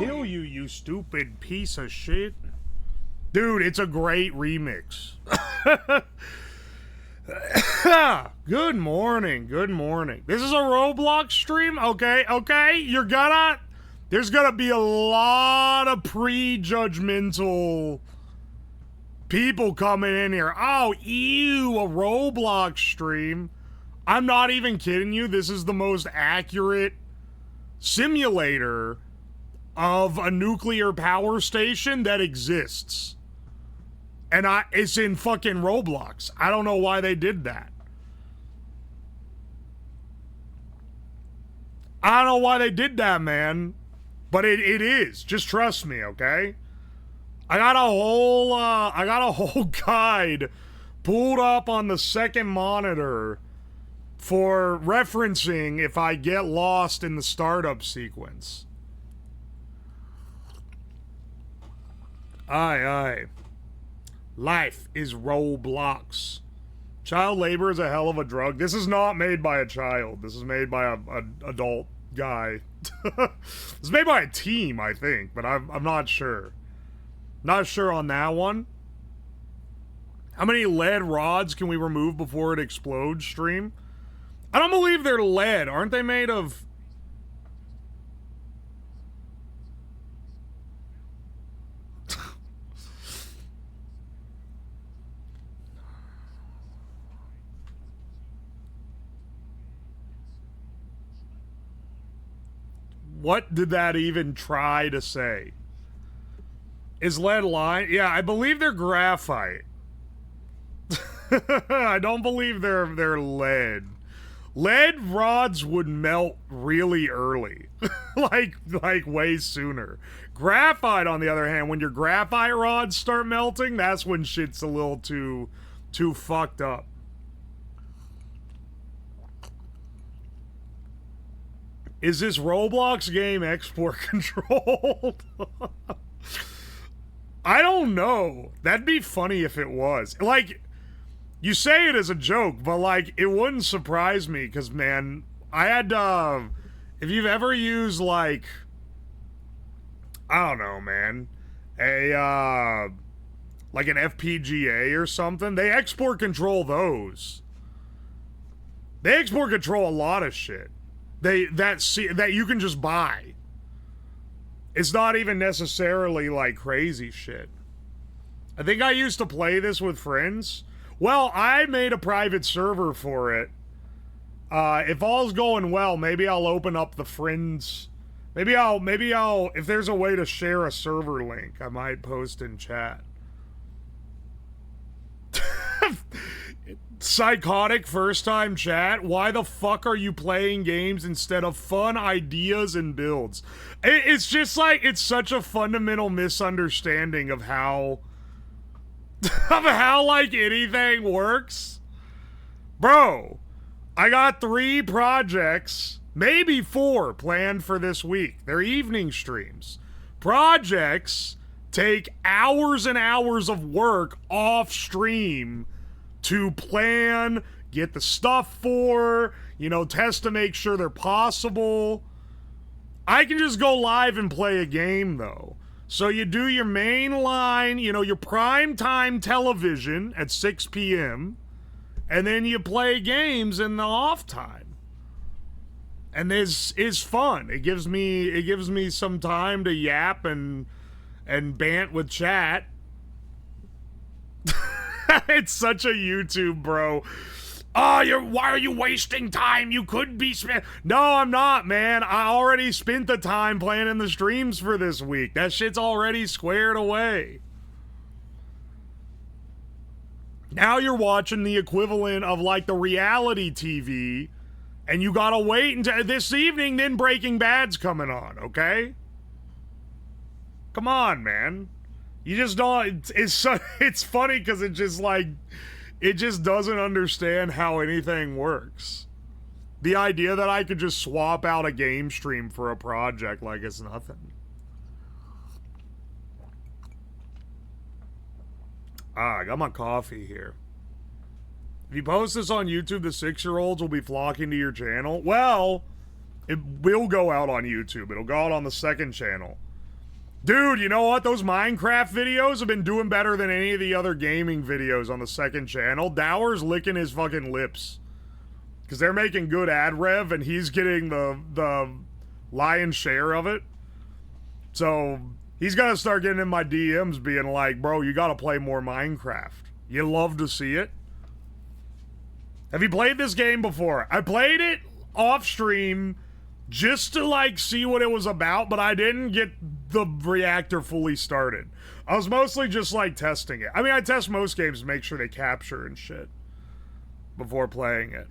kill you, you stupid piece of shit. Dude, it's a great remix. Good morning, good morning. This is a Roblox stream? Okay, there's gonna be a lot of prejudgmental people coming in here. Oh, ew, a Roblox stream. I'm not even kidding you. This is the most accurate simulator of a nuclear power station that exists. And it's in fucking Roblox. I don't know why they did that. I don't know why they did that, man. But it is. Just trust me, okay? I got a whole guide pulled up on the second monitor for referencing if I get lost in the startup sequence. Aye. Life is Roblox. Child labor is a hell of a drug. This is not made by a child. This is made by an adult guy. It's made by a team, I think, but I'm not sure. Not sure on that one. How many lead rods can we remove before it explodes, stream? I don't believe they're lead. Aren't they made of... What did that even try to say? Is lead line? Yeah, I believe they're graphite. I don't believe they're lead. Lead rods would melt really early. like way sooner. Graphite, on the other hand, when your graphite rods start melting, that's when shit's a little too fucked up. Is this Roblox game export controlled? I don't know. That'd be funny if it was. Like, you say it as a joke, but, like, it wouldn't surprise me, because, man, I had, if you've ever used, like, I don't know, man, like an FPGA or something, they export control those. They export control a lot of shit. That you can just buy. It's not even necessarily like crazy shit. I think I used to play this with friends. Well, I made a private server for it. If all's going well, maybe I'll open up the friends. Maybe I'll, if there's a way to share a server link, I might post in chat. Psychotic first time chat. Why the fuck are you playing games instead of fun ideas and builds? It's just like, it's such a fundamental misunderstanding of how like anything works. Bro, I got 3 projects, maybe 4 planned for this week. They're evening streams. Projects take hours and hours of work off stream to plan, get the stuff for, you know, test to make sure they're possible. I can just go live and play a game, though. So you do your main line, you know, your prime time television at 6 p.m., and then you play games in the off time. And this is fun. It gives me some time to yap and bant with chat. It's such a YouTube, bro. Oh, why are you wasting time? You could be spent. No, I'm not, man. I already spent the time planning the streams for this week. That shit's already squared away. Now you're watching the equivalent of like the reality TV, and you gotta wait until this evening, then Breaking Bad's coming on, okay? Come on, man. You just don't, it's funny because it just like, it just doesn't understand how anything works. The idea that I could just swap out a game stream for a project like it's nothing. I got my coffee here. If you post this on YouTube, the 6-year-olds will be flocking to your channel. Well, it will go out on YouTube. It'll go out on the second channel. Dude, you know what? Those Minecraft videos have been doing better than any of the other gaming videos on the second channel. Dower's licking his fucking lips. Because they're making good ad rev, and he's getting the lion's share of it. So, he's got to start getting in my DMs being like, bro, you got to play more Minecraft. You love to see it. Have you played this game before? I played it off stream just to, like, see what it was about, but I didn't get the reactor fully started. I was mostly just, like, testing it. I mean, I test most games to make sure they capture and shit before playing it.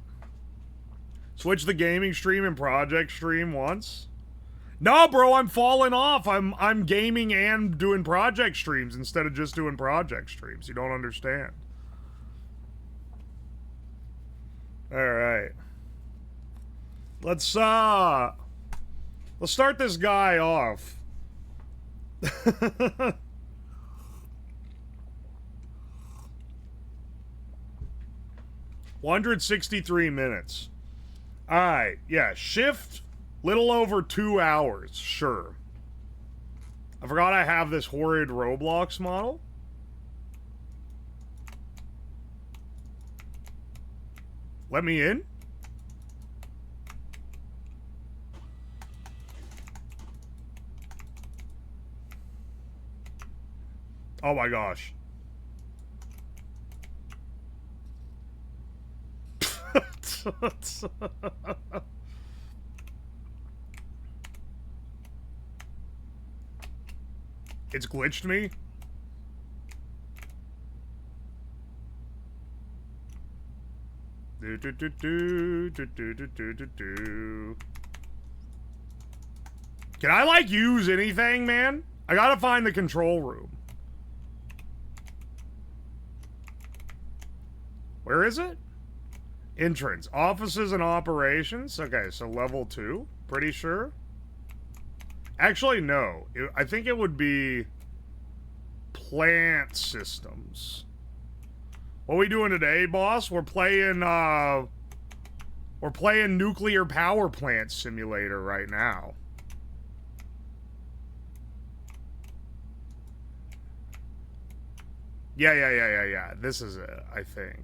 Switch the gaming stream and project stream once? No, bro, I'm falling off. I'm gaming and doing project streams instead of just doing project streams. You don't understand. Alright. Let's start this guy off. 163 minutes. Alright, yeah, shift, little over 2 hours, sure. I forgot I have this horrid Roblox model. Let me in? Oh my gosh. It's glitched me. Can I, like, use anything, man? I gotta find the control room. Where is it? Entrance. Offices and operations. Okay, so level 2. Pretty sure. Actually, no. I think it would be plant systems. What are we doing today, boss? We're playing nuclear power plant simulator right now. Yeah. This is it, I think.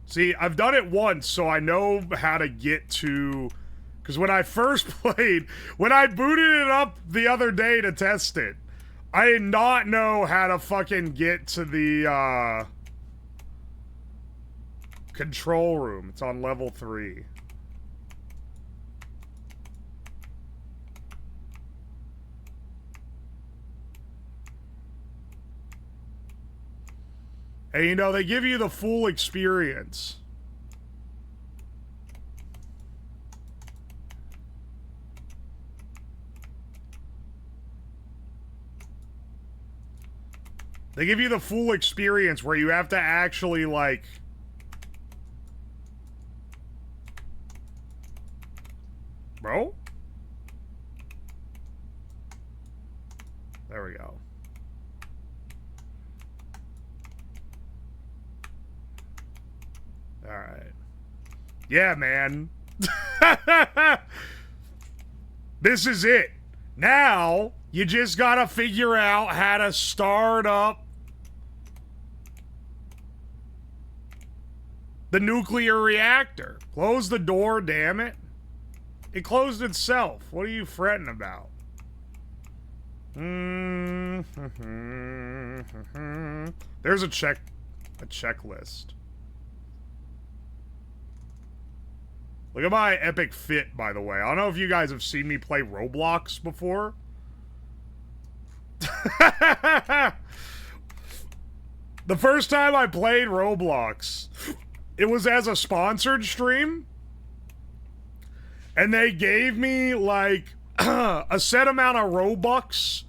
See, I've done it once, so I know how to get to... Because when I first played, when I booted it up the other day to test it, I did not know how to fucking get to the, control room. It's on level 3. And, you know, they give you the full experience. They give you the full experience where you have to actually, like... Bro? There we go. Alright. Yeah, man. This is it. Now, you just gotta figure out how to start up the nuclear reactor. Close the door, damn it. It closed itself. What are you fretting about? There's a checklist. Look at my epic fit, by the way. I don't know if you guys have seen me play Roblox before. The first time I played Roblox, it was as a sponsored stream. And they gave me, like, a set amount of Robux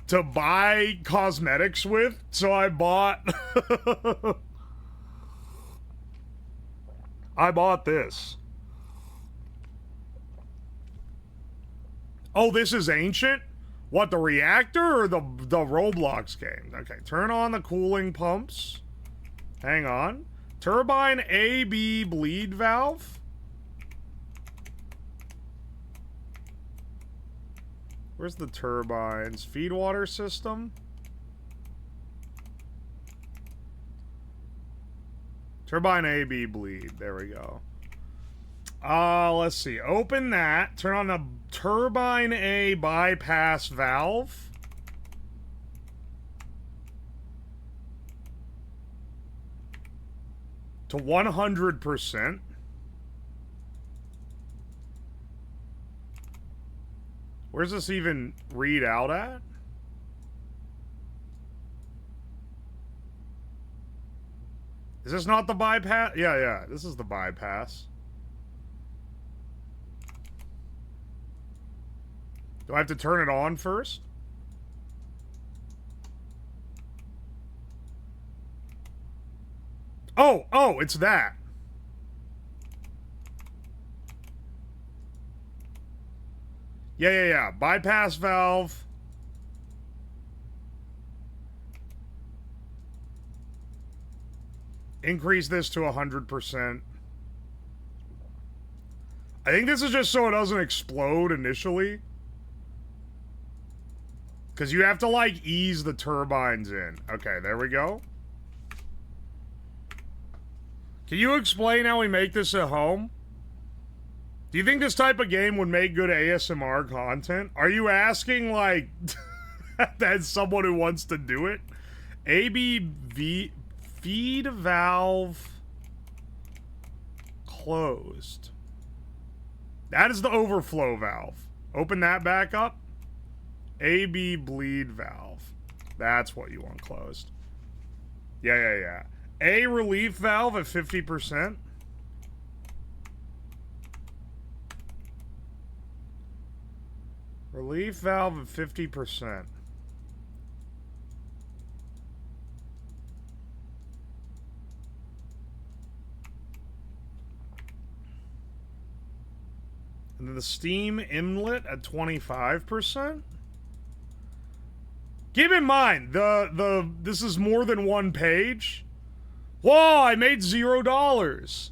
to buy cosmetics with. So I bought... I bought this. Oh, this is ancient? What, the reactor or the Roblox game? Okay, turn on the cooling pumps. Hang on. Turbine AB bleed valve. Where's the turbines? Feed water system. Turbine AB bleed. There we go. Let's see. Open that. Turn on the turbine A bypass valve. To 100%. Where's this even read out at? Is this not the bypass? Yeah, this is the bypass. Do I have to turn it on first? Oh, it's that. Yeah. Bypass valve. Increase this to 100%. I think this is just so it doesn't explode initially. Because you have to, like, ease the turbines in. Okay, there we go. Can you explain how we make this at home? Do you think this type of game would make good ASMR content? Are you asking, like, as someone who wants to do it? ABV feed valve closed. That is the overflow valve. Open that back up. AB bleed valve. That's what you want closed. Yeah. A relief valve at 50%. Relief valve at 50%. And then the steam inlet at 25%. Keep in mind, this is more than one page. Whoa, I made $0.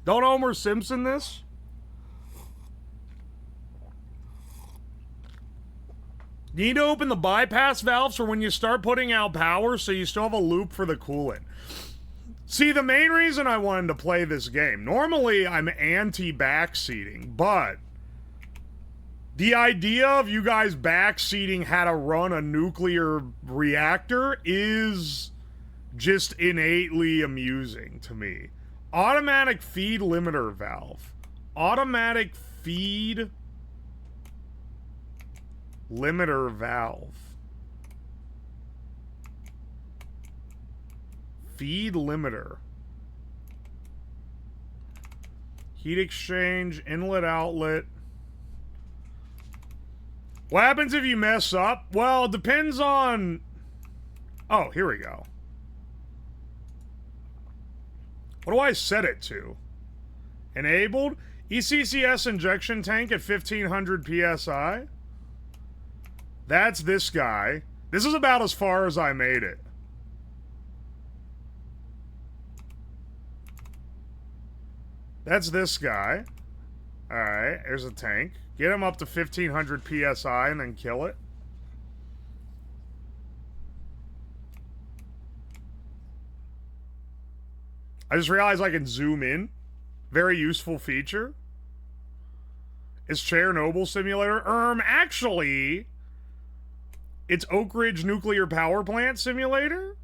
Don't Homer Simpson this? You need to open the bypass valves for when you start putting out power so you still have a loop for the coolant. See, the main reason I wanted to play this game, normally I'm anti-backseating, but the idea of you guys backseating how to run a nuclear reactor is just innately amusing to me. Automatic feed limiter valve. Automatic feed limiter valve. Feed limiter. Heat exchange, inlet, outlet. What happens if you mess up? Well, it depends on... Oh, here we go. What do I set it to? Enabled? ECCS injection tank at 1500 PSI? That's this guy. This is about as far as I made it. That's this guy. Alright, there's a tank. Get him up to 1500 PSI and then kill it. I just realized I can zoom in. Very useful feature. Is Chernobyl simulator? Actually, it's Oakridge nuclear power plant simulator.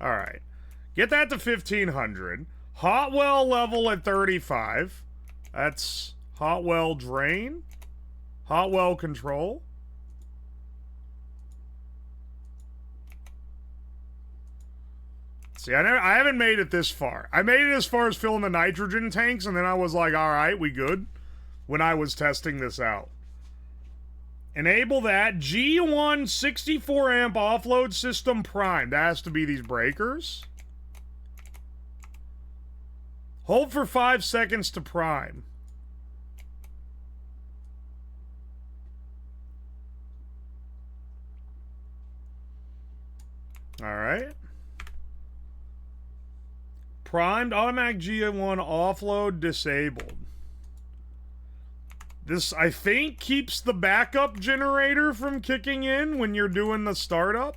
Alright. Get that to 1500. Hot well level at 35. That's hot well drain. Hot well control. See, I haven't made it this far. I made it as far as filling the nitrogen tanks, and then I was like, alright, we good? When I was testing this out. Enable that. G1 64 amp offload system prime. That has to be these breakers. Hold for 5 seconds to prime. All right. Primed automatic G1 offload disabled. This, I think, keeps the backup generator from kicking in when you're doing the startup.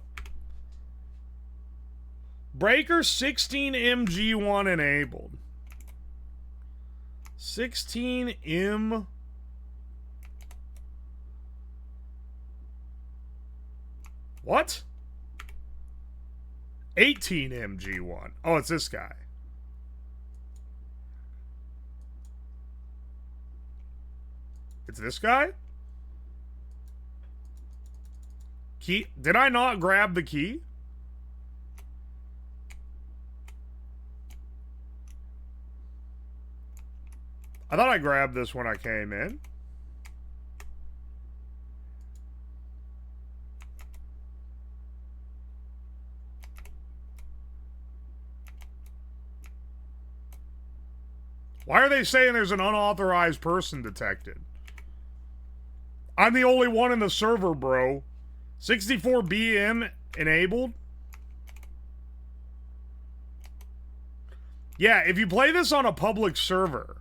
Breaker 16M G1 enabled. 16M. What? 18M G1. Oh, it's this guy. It's this guy? Key? Did I not grab the key? I thought I grabbed this when I came in. Why are they saying there's an unauthorized person detected? I'm the only one in the server, bro. 64BM enabled? Yeah, if you play this on a public server,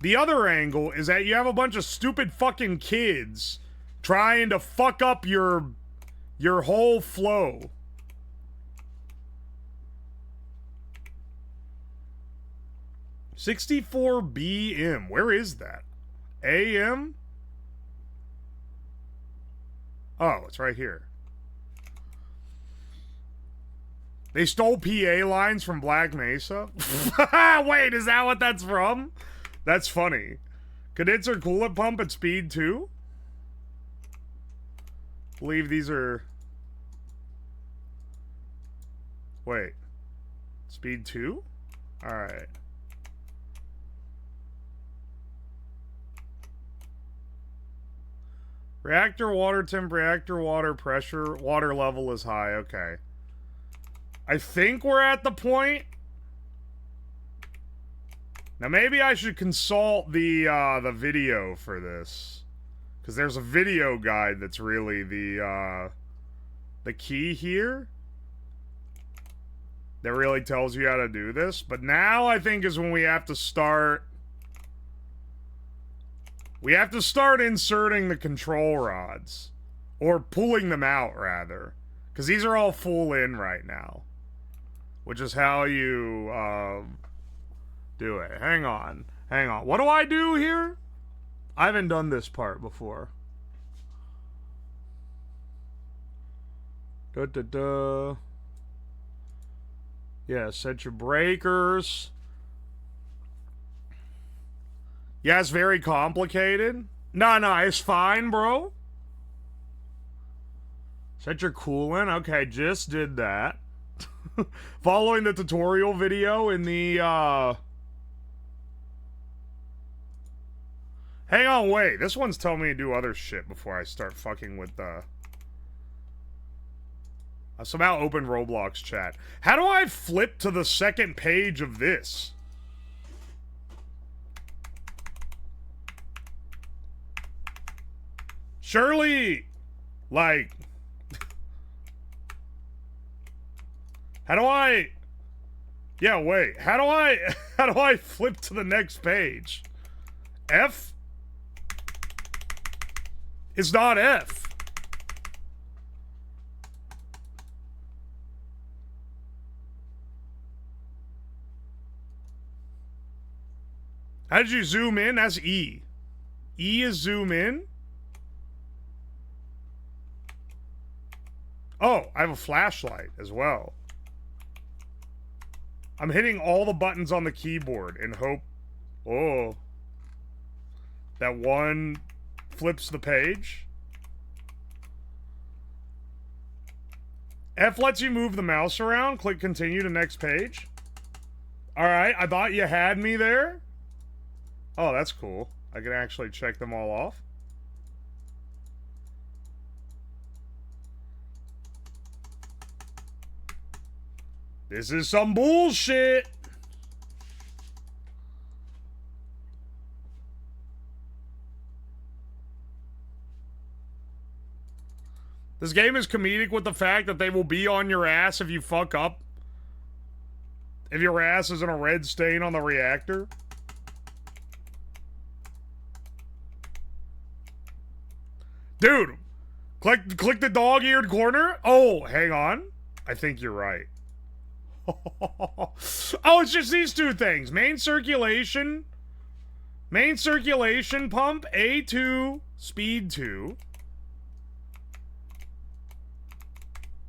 the other angle is that you have a bunch of stupid fucking kids trying to fuck up your whole flow. $64BM. Where is that? AM? Oh, it's right here. They stole PA lines from Black Mesa? Wait, is that what that's from? That's funny. Condenser coolant pump at speed 2? Believe these are... Wait. Speed 2? Alright. Reactor water temp, reactor water pressure, water level is high. Okay. I think we're at the point. Now maybe I should consult the video for this, because there's a video guide that's really the key here. That really tells you how to do this. But now I think is when we have to start. We have to start inserting the control rods. Or pulling them out, rather. Because these are all full in right now. Which is how you do it. Hang on. Hang on. What do I do here? I haven't done this part before. Da-da-da. Yeah, set your breakers. Yeah, it's very complicated. No, it's fine, bro. Set your coolant. Okay, just did that. Following the tutorial video in the, Hang on, wait. This one's telling me to do other shit before I start fucking with the... I somehow open Roblox chat. How do I flip to the second page of this? Surely, like... How do I... Yeah, wait. How do I flip to the next page? F? It's not F. How did you zoom in? That's E. E is zoom in? Oh, I have a flashlight as well. I'm hitting all the buttons on the keyboard in hope... Oh. That one flips the page. F lets you move the mouse around. Click continue to next page. Alright, I thought you had me there. Oh, that's cool. I can actually check them all off. This is some bullshit. This game is comedic with the fact that they will be on your ass if you fuck up. If your ass isn't a red stain on the reactor. Dude, click the dog-eared corner. Oh, hang on. I think you're right. Oh, it's just these two things. Main circulation pump, A2, speed 2.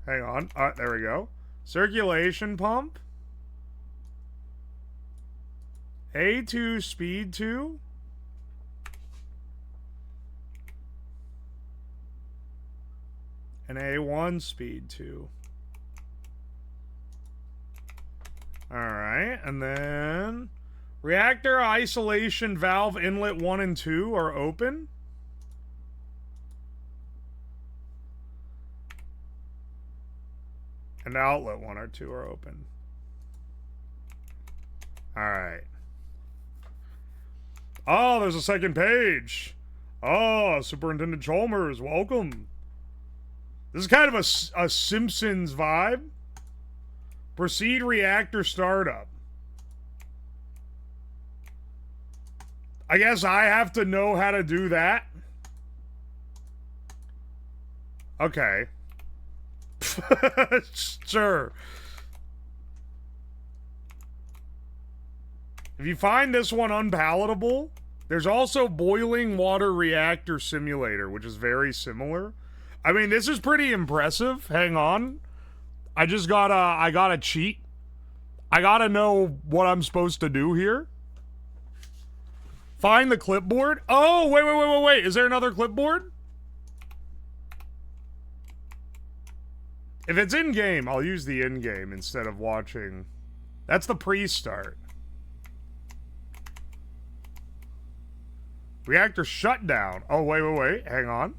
Hang on. There we go. Circulation pump. A2, speed 2. And A1, speed 2. Alright, and then... Reactor isolation valve inlet 1 and 2 are open. And outlet 1 or 2 are open. Alright. Oh, there's a second page. Oh, Superintendent Chalmers, welcome. This is kind of a Simpsons vibe. Proceed reactor startup. I guess I have to know how to do that. Okay. Sure. If you find this one unpalatable, there's also Boiling Water Reactor Simulator, which is very similar. I mean, this is pretty impressive. Hang on. I gotta cheat. I gotta know what I'm supposed to do here. Find the clipboard. Oh, wait. Is there another clipboard? If it's in-game, I'll use the in-game instead of watching. That's the pre-start. Reactor shutdown. Oh, wait. Hang on.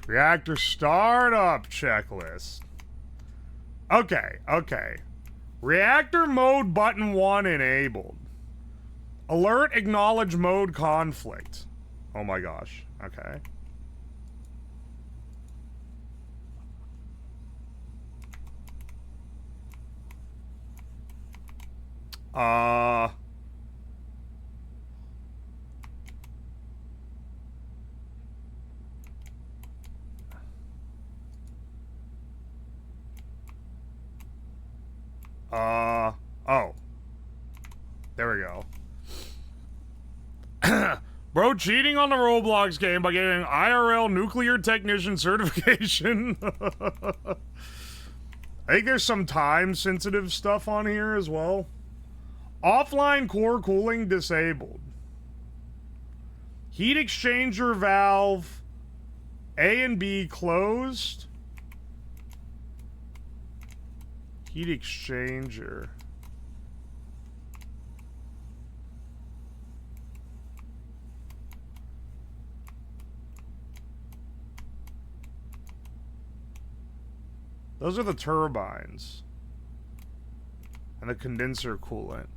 Reactor startup checklist. Okay. Reactor mode button 1 enabled. Alert acknowledge mode conflict. Oh my gosh. Okay. Oh. There we go. Bro cheating on the Roblox game by getting IRL nuclear technician certification. I think there's some time-sensitive stuff on here as well. Offline core cooling disabled. Heat exchanger valve A and B closed. Heat exchanger. Those are the turbines. And the condenser coolant.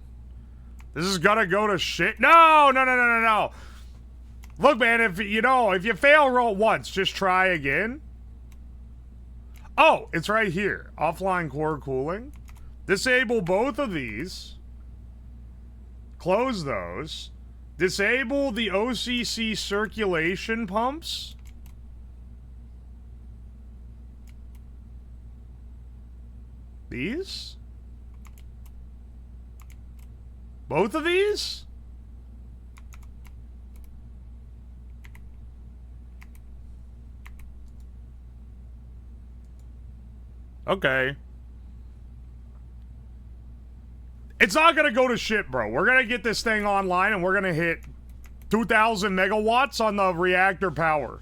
This is gonna go to shit. No. Look, man, if you fail roll once, just try again. Oh, it's right here. Offline core cooling. Disable both of these. Close those. Disable the OCC circulation pumps. These? Both of these? Okay. It's not gonna go to shit, bro. We're gonna get this thing online and we're gonna hit 2,000 megawatts on the reactor power.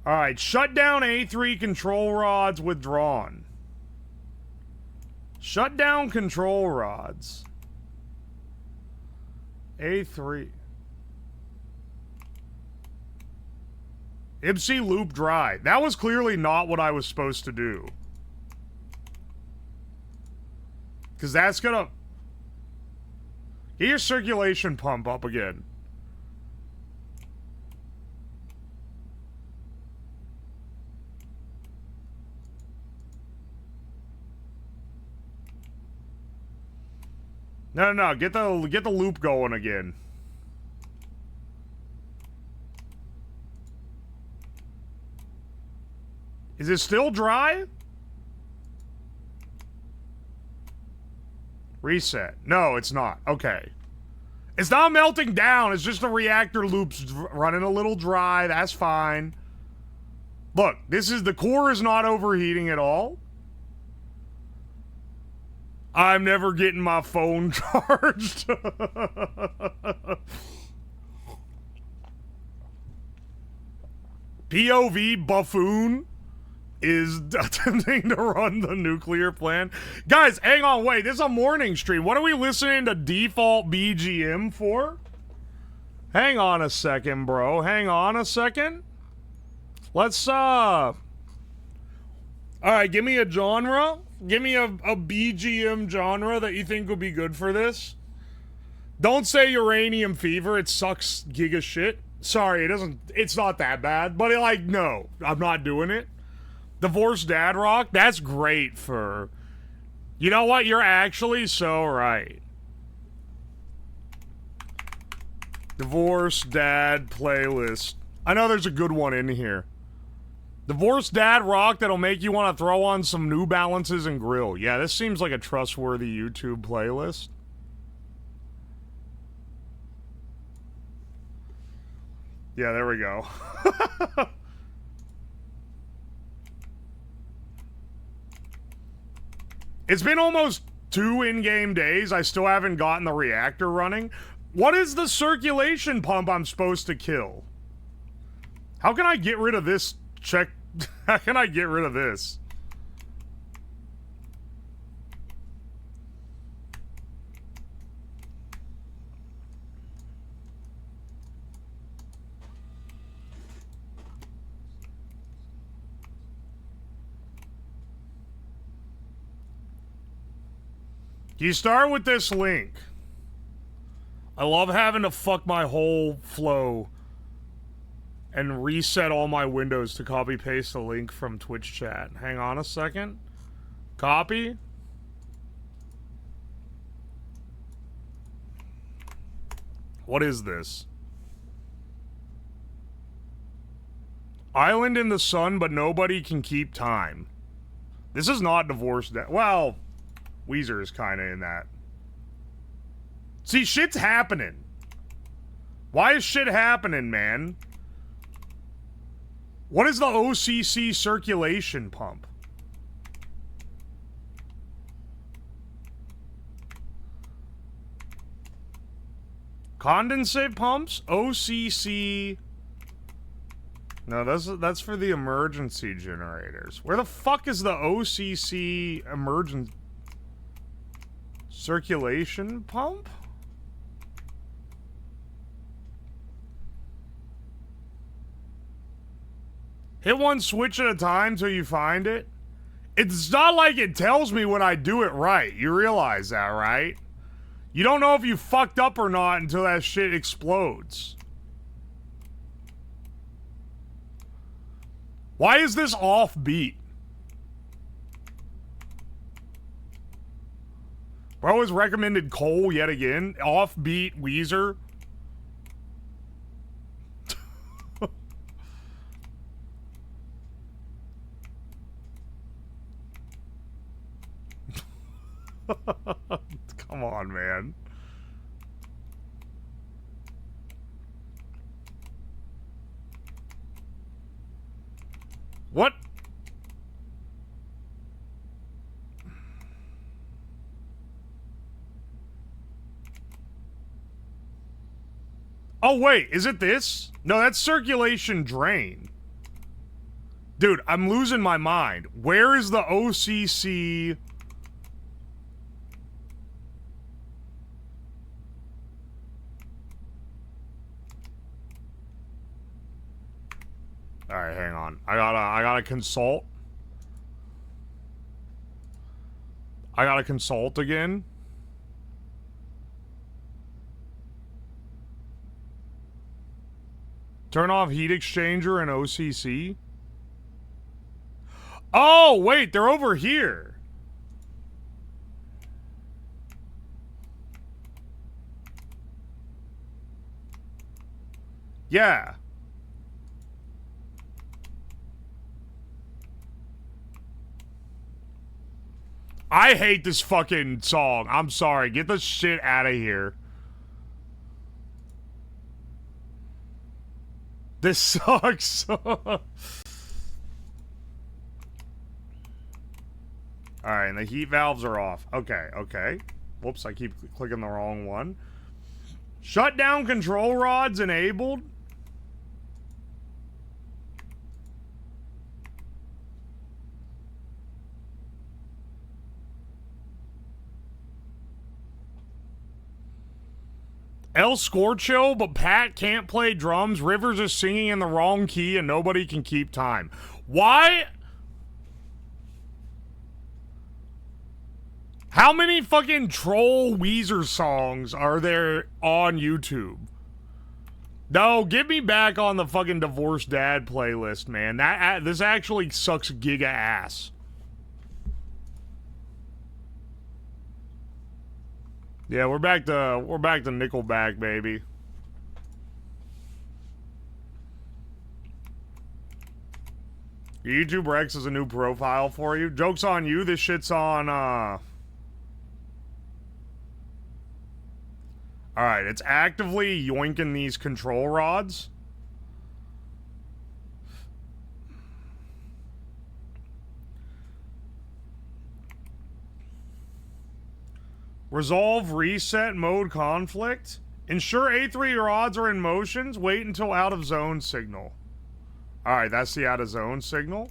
Alright, shut down A3 control rods withdrawn. Shut down control rods. A3. IPSI loop dry. That was clearly not what I was supposed to do. Because that's gonna... Get your circulation pump up again. No, get the loop going again. Is it still dry? Reset. No, it's not. Okay. It's not melting down. It's just the reactor loops running a little dry. That's fine. Look, the core is not overheating at all. I'm never getting my phone charged. POV buffoon is attempting to run the nuclear plant. Guys, hang on, wait. This is a morning stream. What are we listening to default BGM for? Hang on a second, bro. Hang on a second. Let's, Alright, give me a genre. Give me a BGM genre that you think would be good for this. Don't say Uranium Fever. It sucks giga shit. Sorry, it's not that bad. But, like, no. I'm not doing it. Divorced Dad Rock? That's great for... You know what? You're actually so right. Divorced Dad playlist. I know there's a good one in here. Divorced Dad Rock that'll make you want to throw on some New Balances and grill. Yeah, this seems like a trustworthy YouTube playlist. Yeah, there we go. It's been almost 2 in-game days. I still haven't gotten the reactor running. What is the circulation pump I'm supposed to kill? How can I get rid of this check? How can I get rid of this? You start with this link. I love having to fuck my whole flow and reset all my windows to copy paste the link from Twitch chat. Hang on a second. Copy. What is this? Island in the sun, but nobody can keep time. This is not Divorced Dad. Well, Weezer is kind of in that. See, shit's happening. Why is shit happening, man? What is the OCC circulation pump? Condensate pumps? OCC... No, that's for the emergency generators. Where the fuck is the OCC emergency... circulation pump? Hit one switch at a time till you find it. It's not like it tells me when I do it right. You realize that, right? You don't know if you fucked up or not until that shit explodes. Why is this offbeat? Bro has recommended coal yet again. Offbeat Weezer. Come on, man. What? Oh, wait, is it this? No, that's circulation drain. Dude, I'm losing my mind. Where is the OCC... Alright, hang on. I gotta consult. I gotta consult again. Turn off heat exchanger and OCC. Oh, wait, they're over here. Yeah. I hate this fucking song. I'm sorry. Get this shit out of here. This sucks. Alright, and the heat valves are off. Okay, okay. Whoops, I keep clicking the wrong one. Shut down control rods enabled. El Scorcho, but Pat can't play drums. Rivers is singing in the wrong key and nobody can keep time. Why? How many fucking troll Weezer songs are there on YouTube? No, get me back on the fucking Divorced Dad playlist, man. This actually sucks giga ass. Yeah, we're back to Nickelback, baby. YouTube Rex is a new profile for you. Joke's on you. This shit's on Alright, it's actively yoinking these control rods. Resolve reset mode conflict. Ensure A3 rods are in motions. Wait until out of zone signal. Alright, that's the out of zone signal.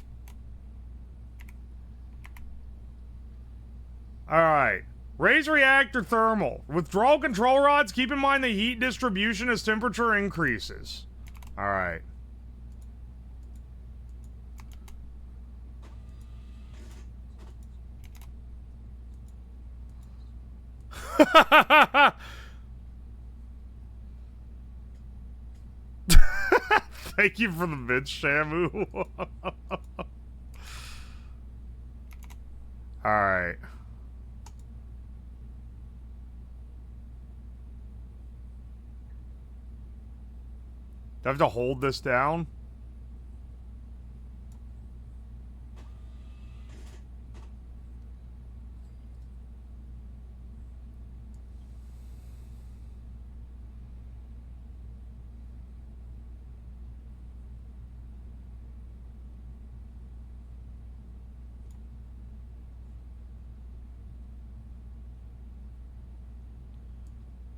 Alright. Raise reactor thermal. Withdraw control rods. Keep in mind the heat distribution as temperature increases. Alright. Thank you for the bit, Shamu. Alright. Do I have to hold this down?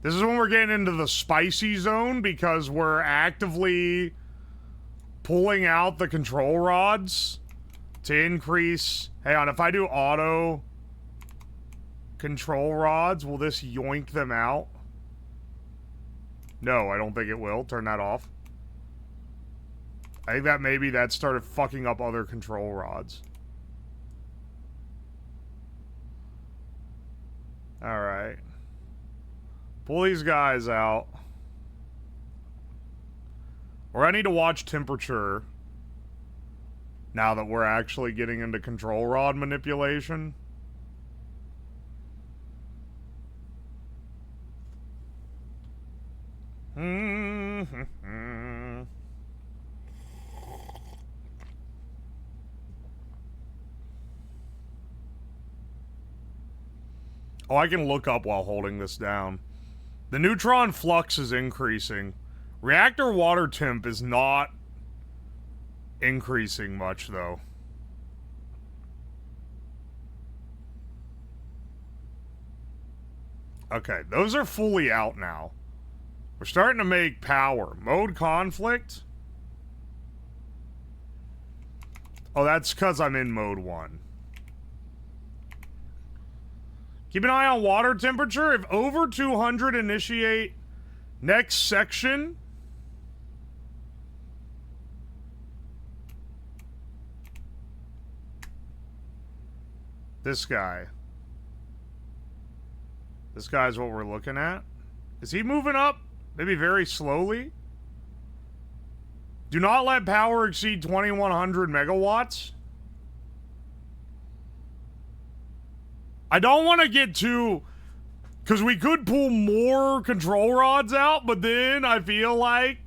This is when we're getting into the spicy zone because we're actively pulling out the control rods to increase. Hang on, if I do auto control rods, will this yoink them out? No, I don't think it will. Turn that off. I think that maybe that started fucking up other control rods. Alright. Pull these guys out. Or I need to watch temperature. Now that we're actually getting into control rod manipulation. Oh, I can look up while holding this down. The neutron flux is increasing. Reactor water temp is not increasing much, though. Okay, those are fully out now. We're starting to make power. Mode conflict. Oh, that's because I'm in mode 1. Keep an eye on water temperature. If over 200, initiate next section. This guy. This guy's what we're looking at. Is he moving up? Maybe very slowly? Do not let power exceed 2100 megawatts. I don't want to get too... Because we could pull more control rods out, but then I feel like...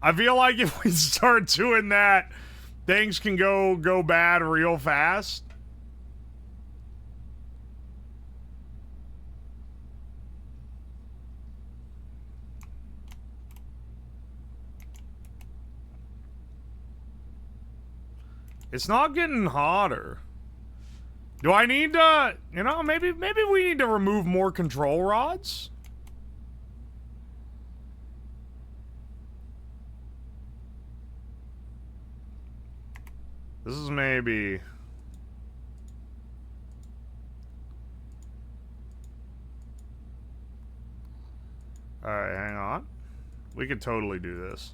if we start doing that, things can go bad real fast. It's not getting hotter. Do I need to, you know, maybe we need to remove more control rods? This is maybe... Alright, hang on. We could totally do this.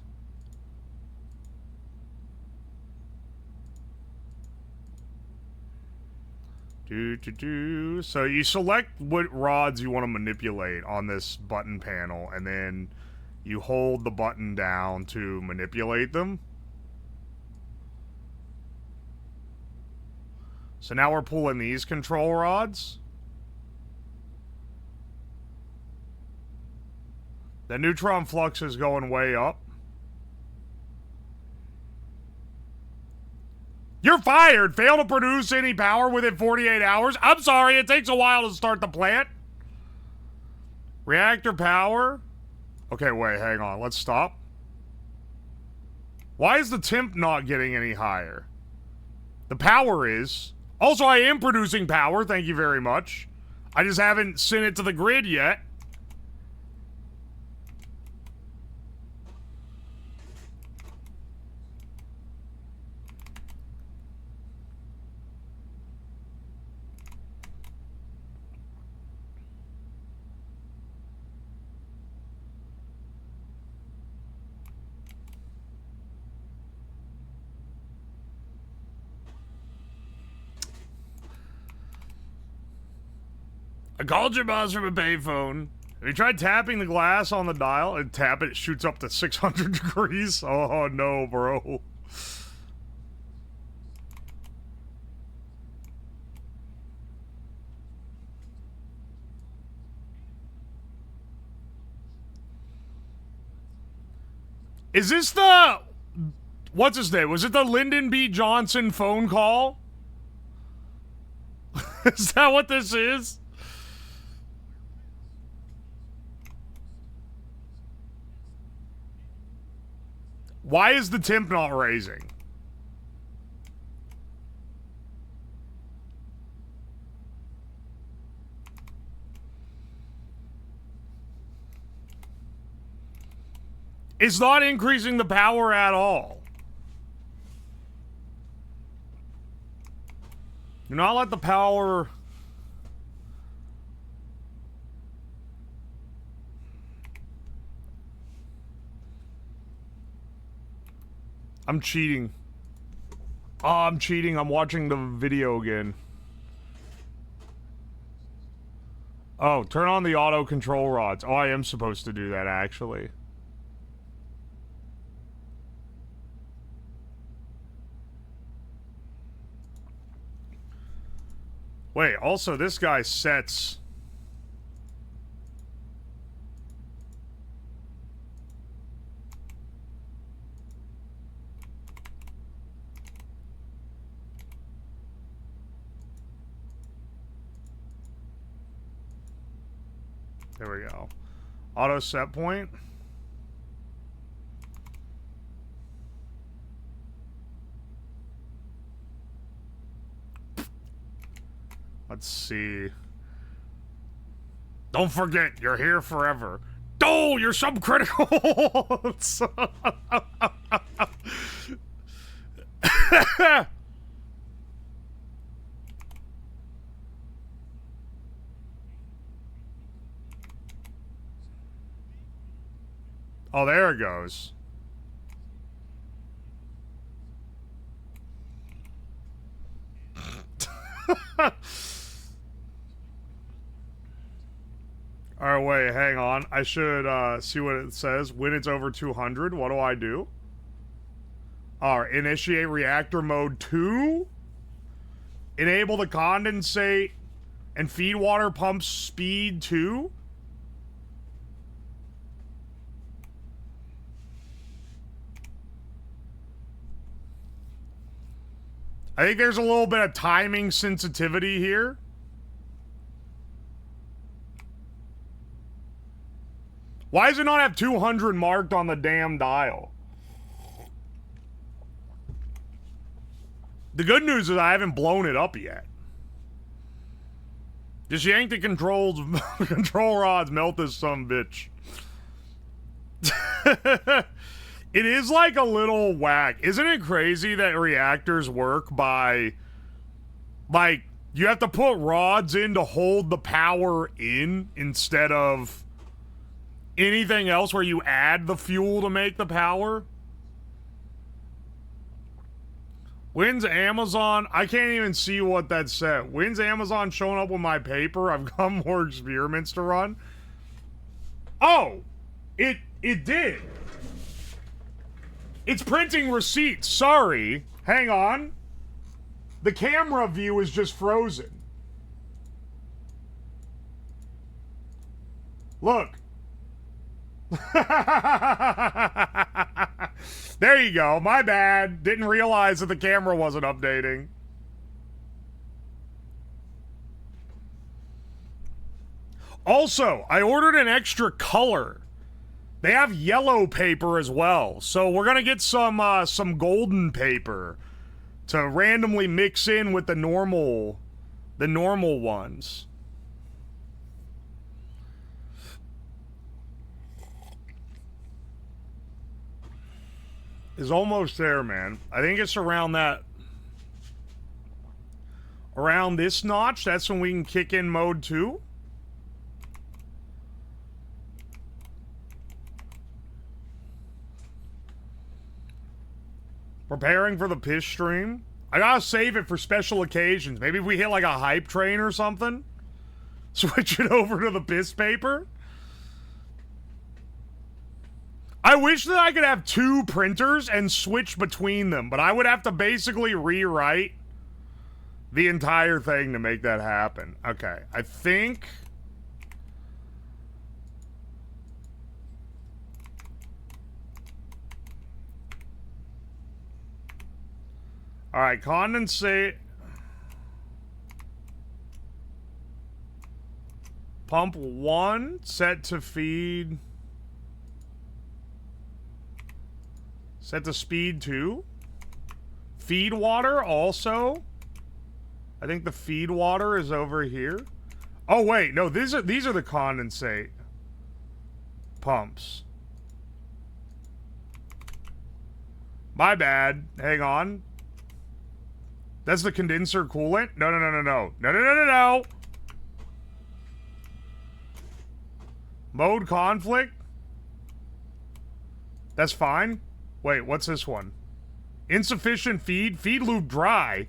So you select what rods you want to manipulate on this button panel, and then you hold the button down to manipulate them. So now we're pulling these control rods. The neutron flux is going way up. You're fired! Fail to produce any power within 48 hours? I'm sorry, it takes a while to start the plant. Reactor power? Okay, wait, hang on. Let's stop. Why is the temp not getting any higher? The power is. Also, I am producing power, thank you very much. I just haven't sent it to the grid yet. I called your boss from a payphone. Have you tried tapping the glass on the dial? And tap it, it shoots up to 600 degrees. Oh no, bro. Is this the... What's his name? Was it the Lyndon B. Johnson phone call? Is that what this is? Why is the temp not raising? It's not increasing the power at all. Do not let the power... I'm cheating. Oh, I'm cheating. I'm watching the video again. Oh, turn on the auto control rods. Oh, I am supposed to do that, actually. Wait, also, this guy sets... There we go. Auto set point. Let's see. Don't forget, you're here forever. Oh, you're subcritical! Oh, there it goes. Alright, wait, hang on. I should see what it says. When it's over 200, what do I do? Alright, initiate reactor mode 2. Enable the condensate and feed water pump speed 2. I think there's a little bit of timing sensitivity here. Why does it not have 200 marked on the damn dial? The good news is I haven't blown it up yet. Just yank the control rods, melt this sumbitch. It is like a little whack. Isn't it crazy that reactors work by... Like, you have to put rods in to hold the power in instead of anything else where you add the fuel to make the power? When's Amazon? I can't even see what that said. When's Amazon showing up with my paper? I've got more experiments to run. Oh! It did. It's printing receipts. Sorry. Hang on. The camera view is just frozen. Look. There you go. My bad. Didn't realize that the camera wasn't updating. Also, I ordered an extra color. They have yellow paper as well, so we're gonna get some golden paper to randomly mix in with the normal ones. Is almost there, man. I think it's around this notch. That's when we can kick in mode 2. Preparing for the piss stream. I gotta save it for special occasions. Maybe if we hit like a hype train or something. Switch it over to the piss paper. I wish that I could have 2 printers and switch between them, but I would have to basically rewrite the entire thing to make that happen. Okay, I think... Alright, condensate. Pump 1, set to feed. Set to speed 2. Feed water also. I think the feed water is over here. Oh wait, no, these are the condensate pumps. My bad. Hang on. That's the condenser coolant? No. Mode conflict? That's fine. Wait, what's this one? Insufficient feed? Feed loop dry.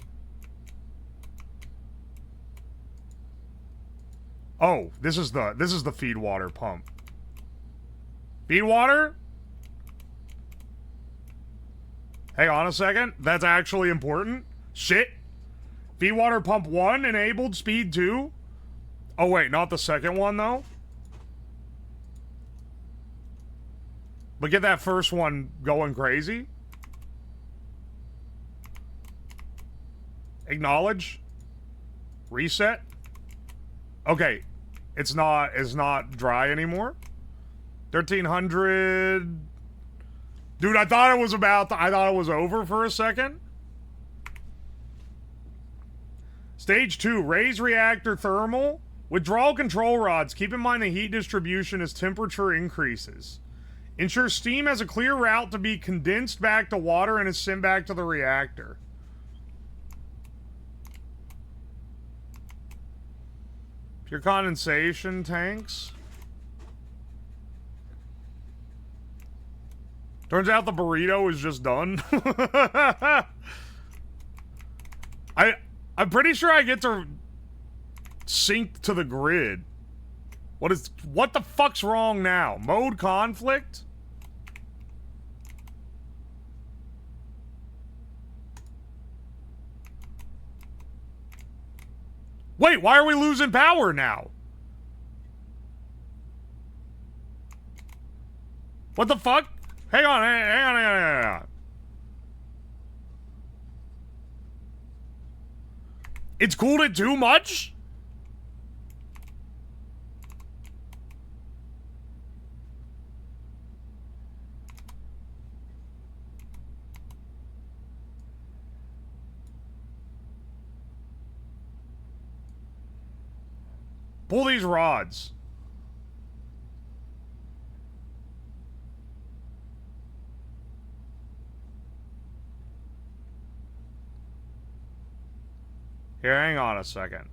Oh, this is the feed water pump. Feed water? Hang on a second. That's actually important. Shit. Feed water pump 1 enabled, speed 2. Oh wait, not the second one though. But get that first one going crazy. Acknowledge. Reset. Okay. It's not dry anymore. 1300. Dude, I thought it was over for a second. Stage 2, raise reactor thermal. Withdrawal control rods. Keep in mind the heat distribution as temperature increases. Ensure steam has a clear route to be condensed back to water and is sent back to the reactor. Pure condensation tanks. Turns out the burrito is just done. I'm pretty sure I get to sync to the grid. What the fuck's wrong now? Mode conflict? Wait, why are we losing power now? What the fuck? Hang on. It's cooled it too much? Pull these rods. Here, hang on a second.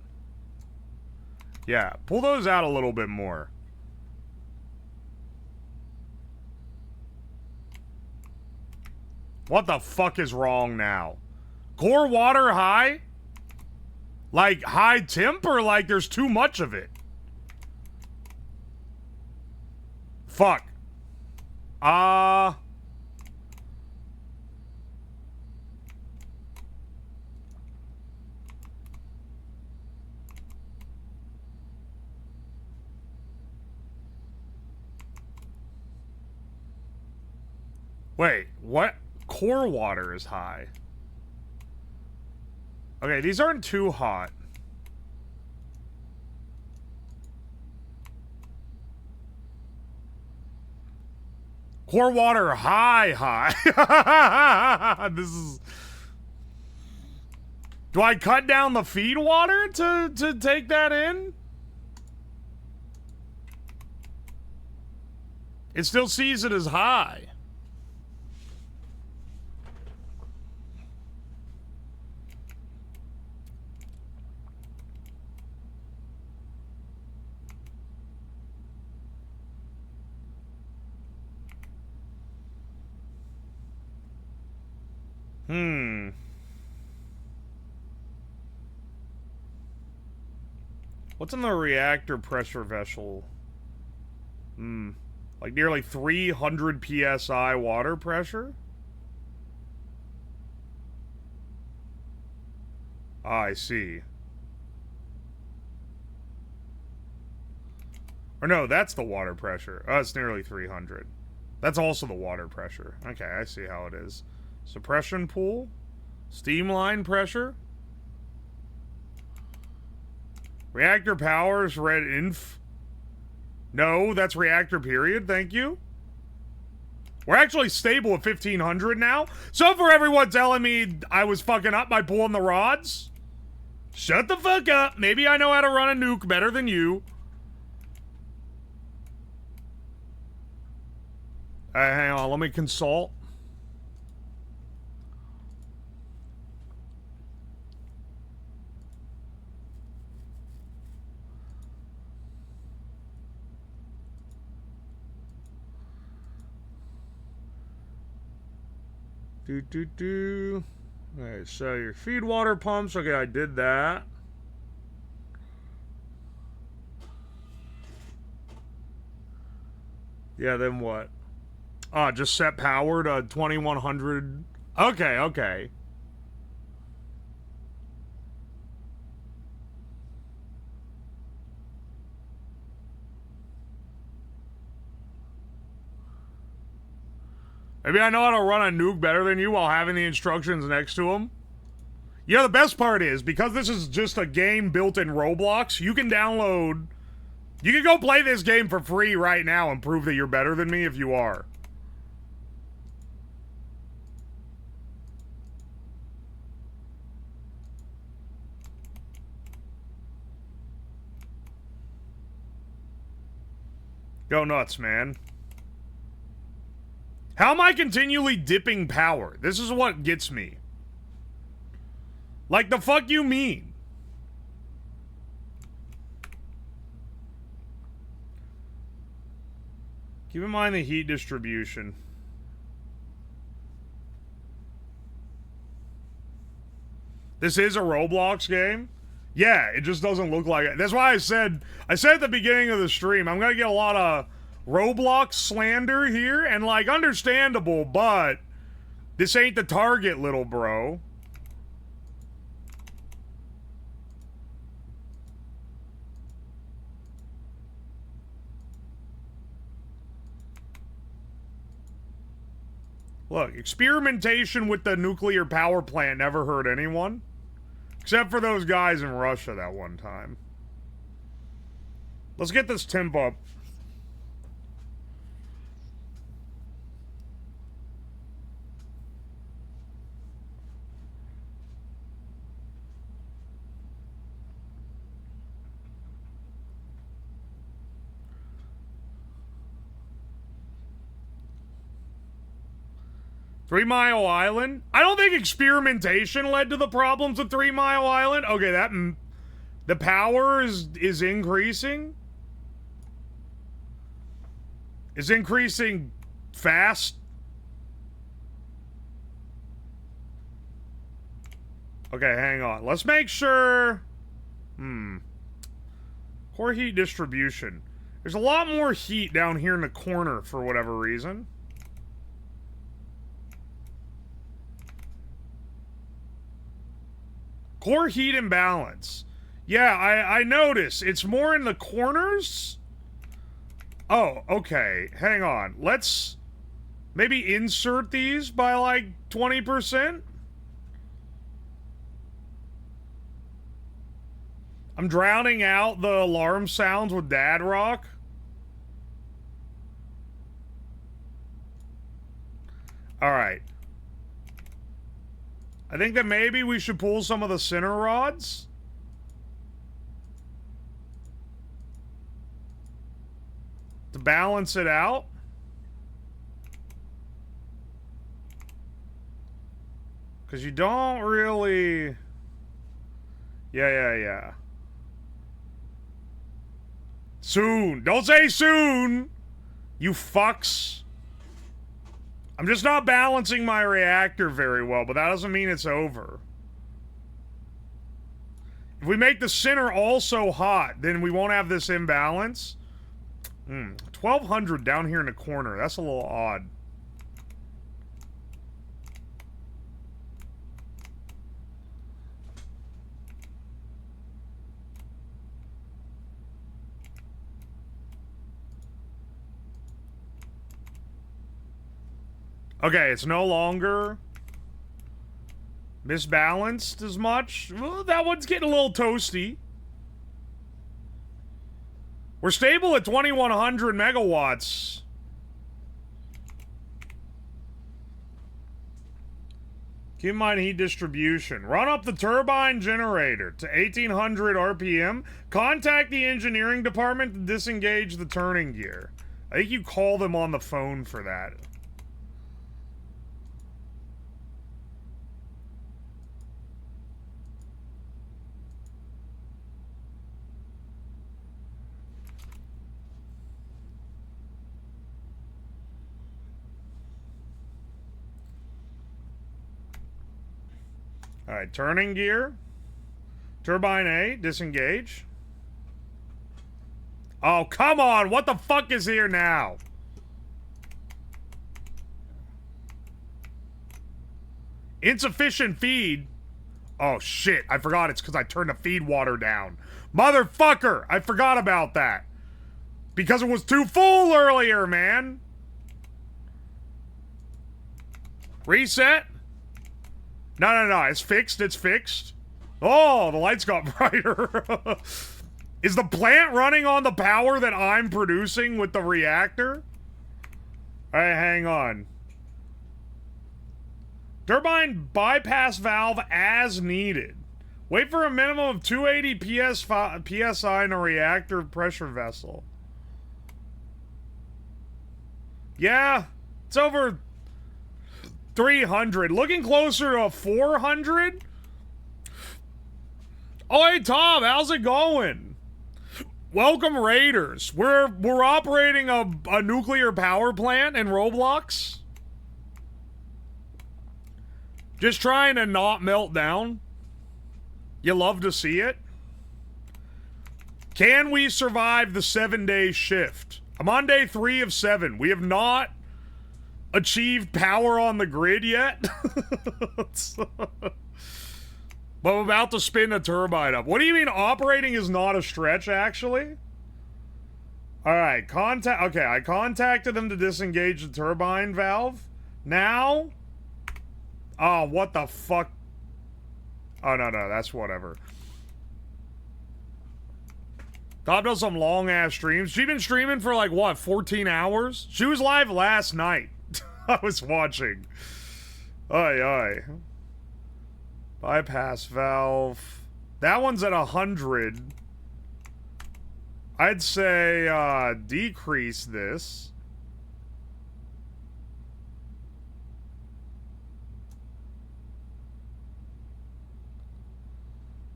Yeah, pull those out a little bit more. What the fuck is wrong now? Core water high? Like high temp or like there's too much of it? Fuck. Wait, what? Core water is high. Okay, these aren't too hot. Core water high. This is... Do I cut down the feed water to take that in? It still sees it as high. What's in the reactor pressure vessel? Like nearly 300 psi water pressure? Ah, I see. Or no, that's the water pressure. Oh, it's nearly 300. That's also the water pressure. Okay, I see how it is. Suppression pool? Steam line pressure? Reactor powers, red inf. No, that's reactor period, thank you. We're actually stable at 1500 now. So for everyone telling me I was fucking up by pulling the rods, shut the fuck up. Maybe I know how to run a nuke better than you. Hang on, let me consult. Alright, so your feed water pumps. Okay, I did that. Yeah, then what? Just set power to 2100. Okay. Maybe I know how to run a nuke better than you while having the instructions next to them. Yeah, the best part is, because this is just a game built in Roblox, you can download... You can go play this game for free right now and prove that you're better than me if you are. Go nuts, man. How am I continually dipping power? This is what gets me. Like, the fuck you mean? Keep in mind the heat distribution. This is a Roblox game? Yeah, it just doesn't look like it. That's why I said at the beginning of the stream, I'm gonna get a lot of Roblox slander here, and like, understandable, but this ain't the target, little bro. Look, experimentation with the nuclear power plant never hurt anyone. Except for those guys in Russia that one time. Let's get this temp up. Three Mile Island? I don't think experimentation led to the problems with 3 Mile Island. Okay, the power is increasing. Is increasing fast. Okay, hang on. Let's make sure. Core heat distribution. There's a lot more heat down here in the corner for whatever reason. Core heat imbalance. Yeah, I notice. It's more in the corners? Oh, okay. Hang on. Let's maybe insert these by like 20%? I'm drowning out the alarm sounds with Dad Rock. Alright. I think that maybe we should pull some of the center rods. To balance it out. Because you don't really... Yeah. Soon. Don't say soon! You fucks. I'm just not balancing my reactor very well, but that doesn't mean it's over. If we make the center also hot, then we won't have this imbalance. 1200 down here in the corner. That's a little odd. Okay, it's no longer misbalanced as much. Well, that one's getting a little toasty. We're stable at 2100 megawatts. Keep in mind heat distribution. Run up the turbine generator to 1800 RPM. Contact the engineering department to disengage the turning gear. I think you call them on the phone for that. Alright, turning gear. Turbine A, disengage. Oh, come on! What the fuck is here now? Insufficient feed. Oh, shit. I forgot it's because I turned the feed water down. Motherfucker! I forgot about that. Because it was too full earlier, man. Reset. No. It's fixed. It's fixed. Oh, the lights got brighter. Is the plant running on the power that I'm producing with the reactor? Alright, hang on. Turbine bypass valve as needed. Wait for a minimum of 280 PSI in a reactor pressure vessel. Yeah, it's over 300. Looking closer to 400? Oh, hey, Tom, how's it going? Welcome, Raiders. We're operating a nuclear power plant in Roblox. Just trying to not melt down. You love to see it. Can we survive the 7-day shift? I'm on day 3 of 7. We have not achieved power on the grid yet. But I'm about to spin the turbine up. What do you mean operating is not a stretch, actually? Alright, okay, I contacted them to disengage the turbine valve. Now? Oh, what the fuck? Oh, no, that's whatever. Top does some long-ass streams. She been streaming for, like, what, 14 hours? She was live last night. I was watching. Aye. Bypass valve. That one's at 100. I'd say, decrease this.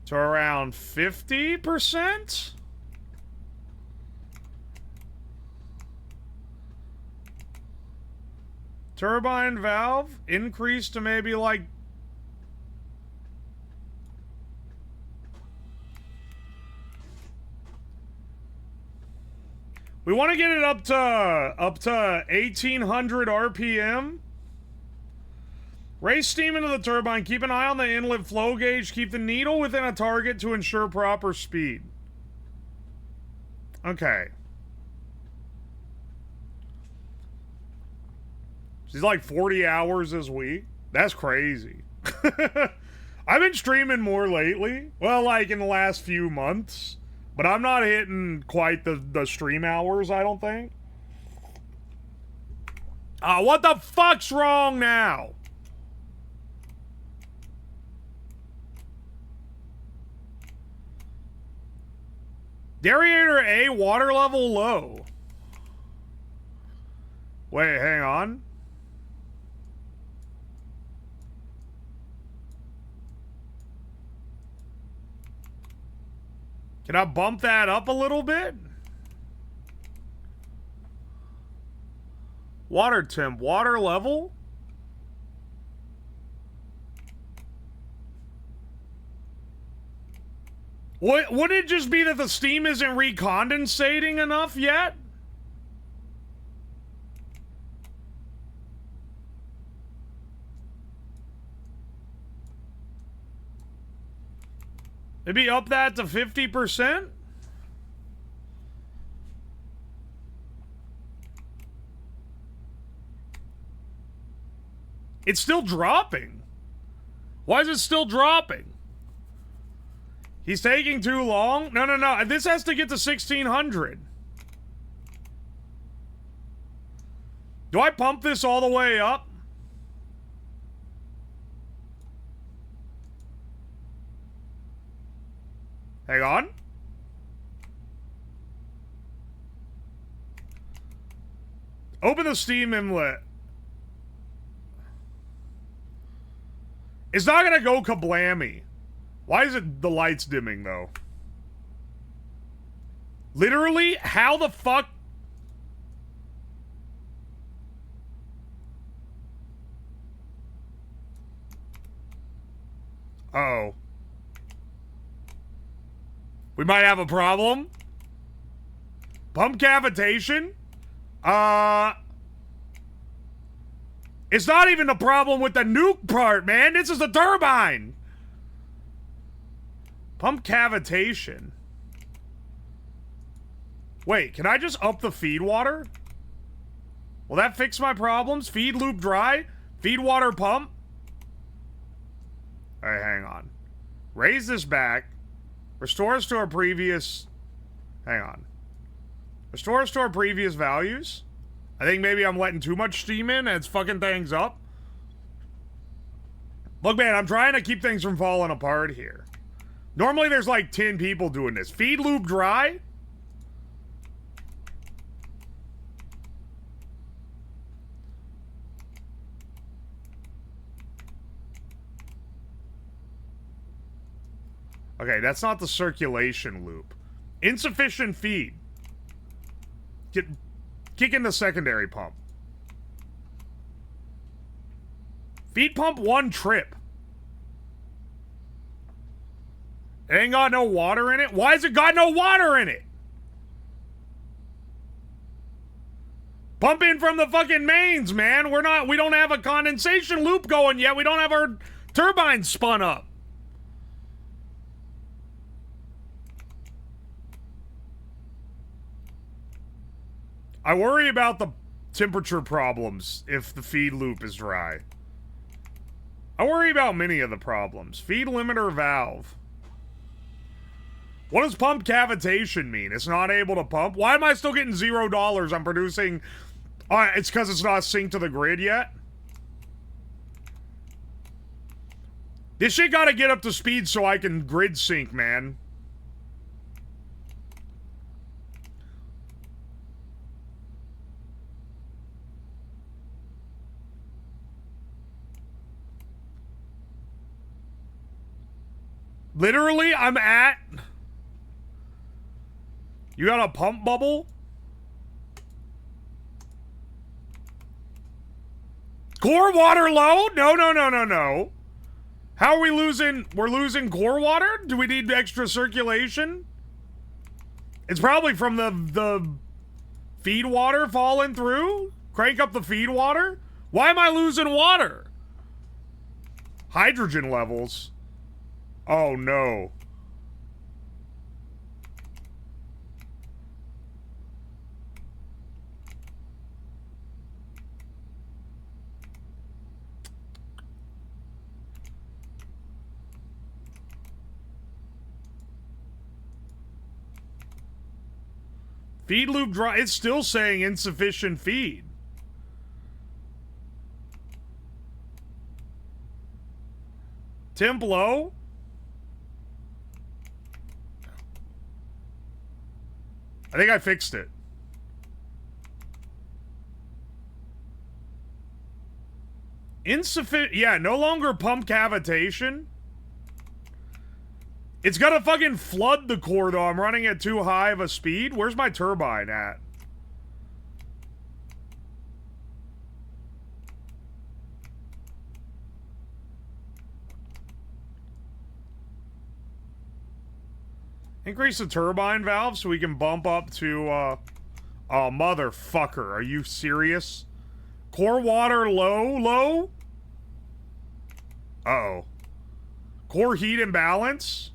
To around 50%? Turbine valve increase to maybe like we want to get it up to 1800 RPM. Raise steam into the turbine. Keep an eye on the inlet flow gauge. Keep the needle within a target to ensure proper speed. Okay. She's like 40 hours this week. That's crazy. I've been streaming more lately. Well, like in the last few months. But I'm not hitting quite the stream hours, I don't think. What the fuck's wrong now? Derator A, water level low. Wait, hang on. Can I bump that up a little bit? Water temp, water level? Would it just be that the steam isn't recondensating enough yet? Maybe up that to 50%? It's still dropping. Why is it still dropping? He's taking too long? No. This has to get to 1600. Do I pump this all the way up? Hang on. Open the steam inlet. It's not gonna go kablammy. Why is it the lights dimming, though? Literally? How the fuck? Uh-oh. We might have a problem. Pump cavitation? It's not even the problem with the nuke part, man. This is the turbine. Pump cavitation. Wait, can I just up the feed water? Will that fix my problems? Feed loop dry? Feed water pump? Alright, hang on. Raise this back. Restore us to our previous... Hang on. Restore us to our previous values? I think maybe I'm letting too much steam in and it's fucking things up. Look, man, I'm trying to keep things from falling apart here. Normally there's like 10 people doing this. Feed loop dry? Okay, that's not the circulation loop. Insufficient feed. Kick in the secondary pump. Feed pump 1 trip. It ain't got no water in it? Why has it got no water in it? Pump in from the fucking mains, man. We don't have a condensation loop going yet. We don't have our turbines spun up. I worry about the temperature problems if the feed loop is dry. I worry about many of the problems. Feed limiter valve. What does pump cavitation mean? It's not able to pump? Why am I still getting $0? I'm producing... it's because it's not synced to the grid yet? This shit gotta get up to speed so I can grid sync, man. Literally, I'm at... You got a pump bubble? Core water low? No, no, no, no, no. How are we losing? We're losing core water? Do we need extra circulation? It's probably from the feed water falling through. Crank up the feed water. Why am I losing water? Hydrogen levels. Oh, no. Feed loop dry. It's still saying insufficient feed. Temp low. I think I fixed it. Insufficient. Yeah, no longer pump cavitation. It's gonna fucking flood the core, though. I'm running at too high of a speed. Where's my turbine at? Increase the turbine valve so we can bump up to, oh, motherfucker. Are you serious? Core water low? Uh-oh. Core heat imbalance?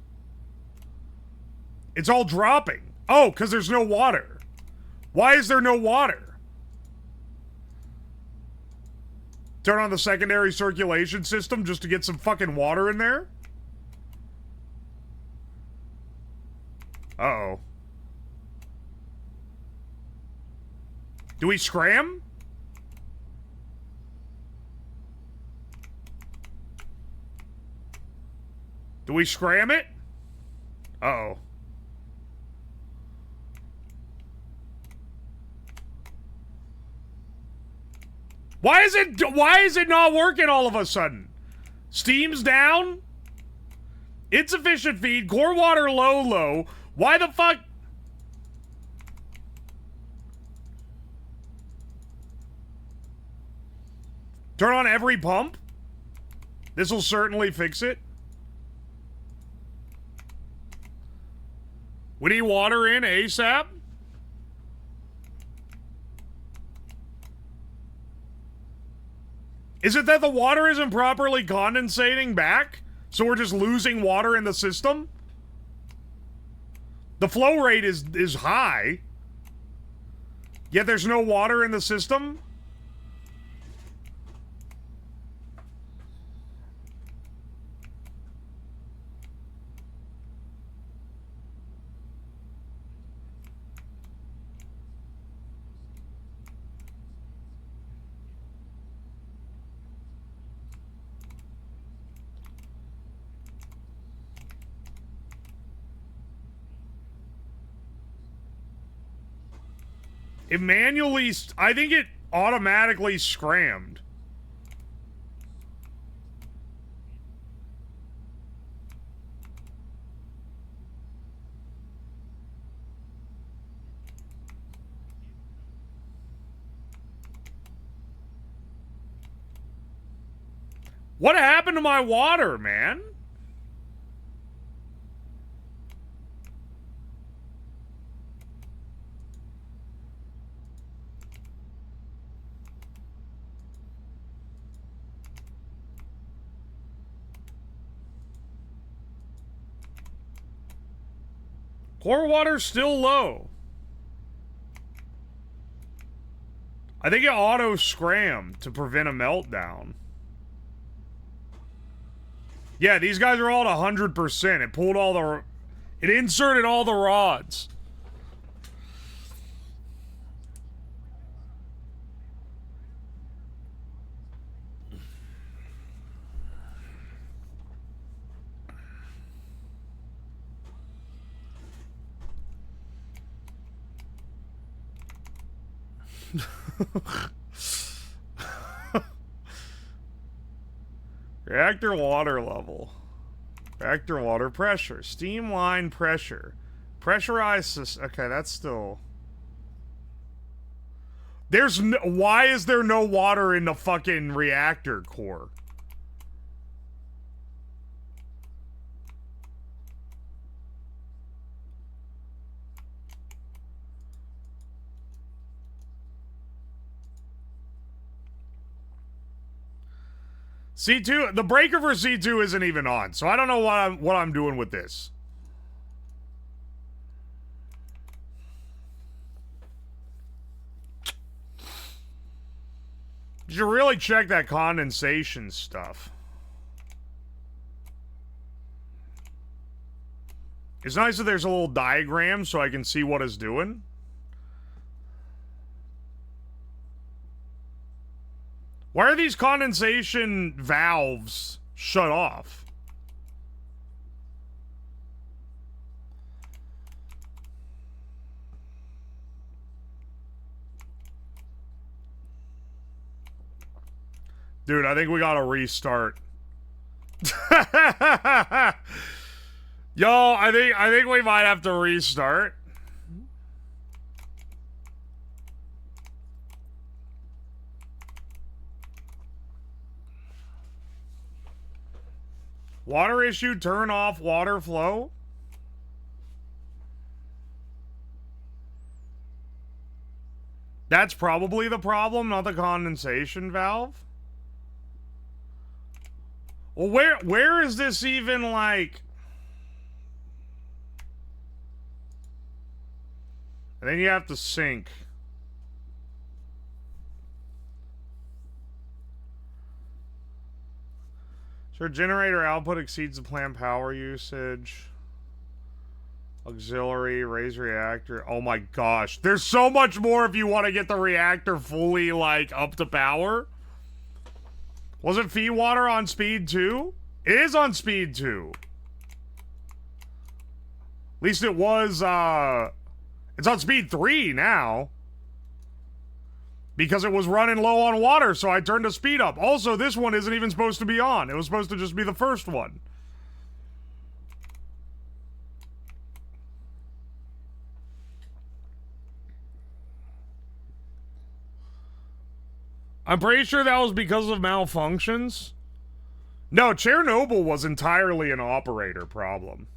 It's all dropping. Oh, because there's no water. Why is there no water? Turn on the secondary circulation system just to get some fucking water in there? Uh-oh. Do we scram? Do we scram it? Uh-oh. Why is it not working all of a sudden? Steam's down? Insufficient feed, core water low. Why the fuck? Turn on every pump? This'll certainly fix it. We need water in ASAP. Is it that the water isn't properly condensating back? So we're just losing water in the system? The flow rate is high. Yet there's no water in the system? It manually... I think it automatically scrammed. What happened to my water, man? Core water's still low. I think it auto-scrammed to prevent a meltdown. Yeah, these guys are all at 100%. It pulled all the... It inserted all the rods. Reactor water level. Reactor water pressure. Steam line pressure. Pressurized... Okay, that's still... There's no... Why is there no water in the fucking reactor core? C2, the breaker for C2 isn't even on, so I don't know what I'm doing with this. You should really check that condensation stuff. It's nice that there's a little diagram so I can see what it's doing. Why are these condensation valves shut off? Dude, I think we gotta restart. Yo, I think we might have to restart. Water issue, turn off water flow. That's probably the problem, not the condensation valve. Well, where is this even, like... And then you have to sync. Sure, generator output exceeds the planned power usage. Auxiliary, raise reactor. Oh my gosh. There's so much more if you want to get the reactor fully, like, up to power. Wasn't feed water on speed 2? It is on speed 2. At least it was, it's on speed 3 now. Because it was running low on water, so I turned the speed up. Also, this one isn't even supposed to be on. It was supposed to just be the first one. I'm pretty sure that was because of malfunctions. No, Chernobyl was entirely an operator problem.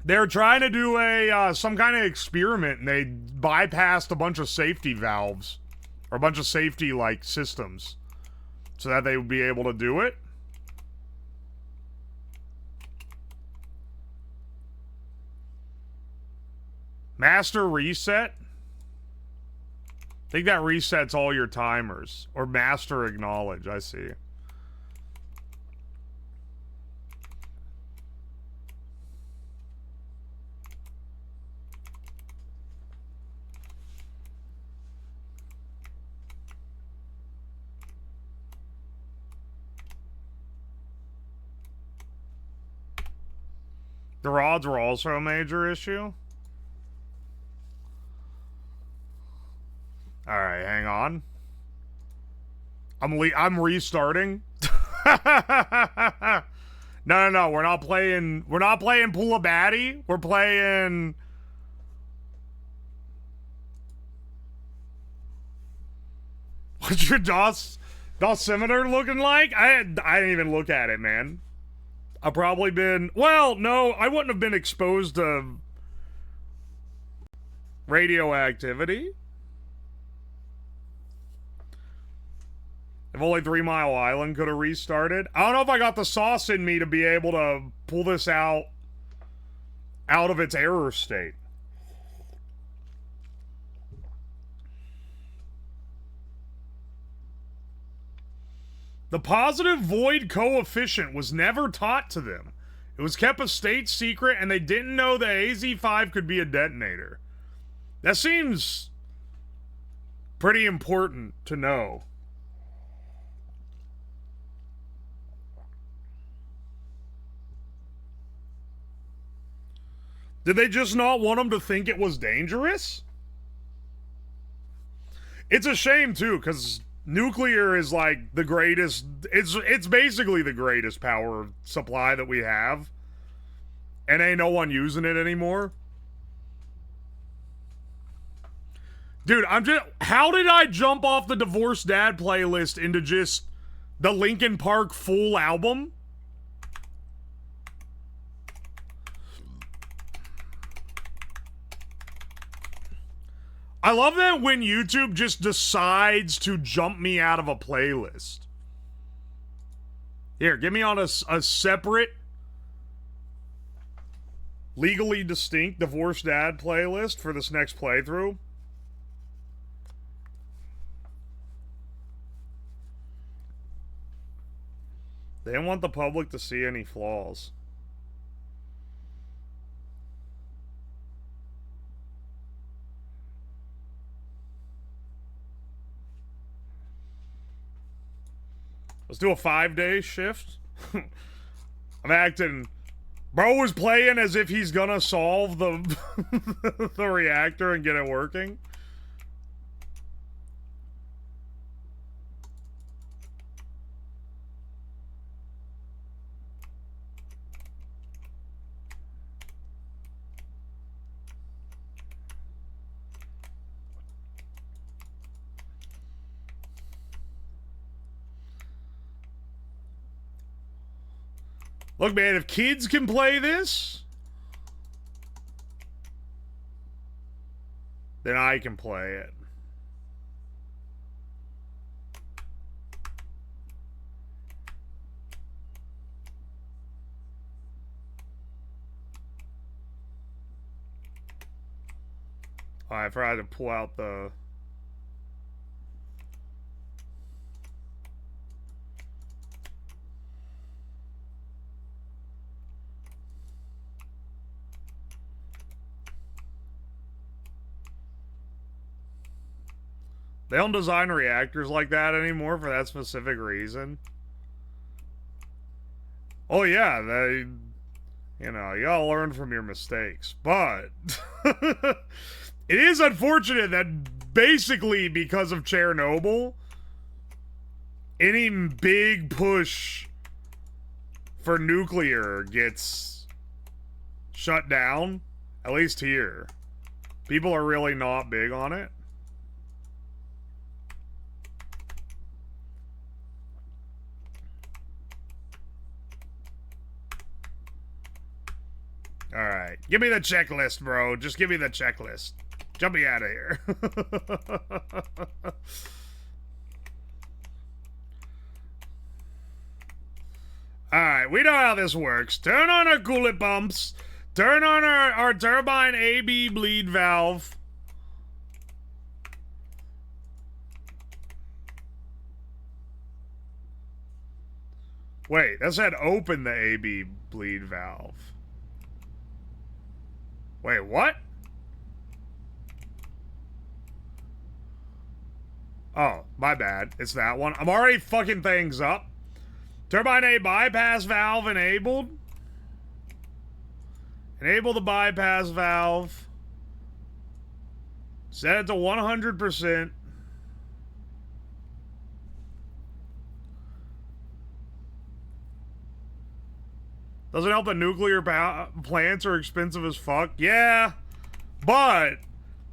They're trying to do a some kind of experiment, and they bypassed a bunch of safety valves. Or a bunch of safety, like, systems. So that they would be able to do it. Master reset? I think that resets all your timers. Or master acknowledge, I see. The rods were also a major issue. Alright, hang on. I'm restarting. No, we're not playing Pulabati. We're playing... What's your dosimeter looking like? I didn't even look at it, man. I've probably been... Well, no, I wouldn't have been exposed to radioactivity. If only 3 Mile Island could have restarted. I don't know if I got the sauce in me to be able to pull this out out of its error state. The positive void coefficient was never taught to them. It was kept a state secret, and they didn't know the AZ-5 could be a detonator. That seems pretty important to know. Did they just not want them to think it was dangerous? It's a shame, too, because nuclear is like the greatest. It's basically the greatest power supply that we have, and ain't no one using it anymore. Dude, how did I jump off the Divorced Dad playlist into just the Linkin Park full album? I love that when YouTube just decides to jump me out of a playlist. Here, get me on a separate, legally distinct Divorced Dad playlist for this next playthrough. They didn't want the public to see any flaws. Let's do a 5-day shift. I'm acting... Bro was playing as if he's gonna solve the the reactor and get it working. Look, man, if kids can play this, then I can play it. Oh, I forgot to pull out the... They don't design reactors like that anymore for that specific reason. Oh yeah, they... You know, you gotta learn from your mistakes. But... it is unfortunate that basically because of Chernobyl, any big push for nuclear gets shut down. At least here. People are really not big on it. Alright, give me the checklist, bro. Just give me the checklist. Jump me out of here. Alright, we know how this works. Turn on our coolant pumps. Turn on our turbine AB bleed valve. Wait, that said open the AB bleed valve. Wait, what? Oh, my bad. It's that one. I'm already fucking things up. Turbine A bypass valve enabled. Enable the bypass valve. Set it to 100%. Doesn't help that nuclear plants are expensive as fuck. Yeah, but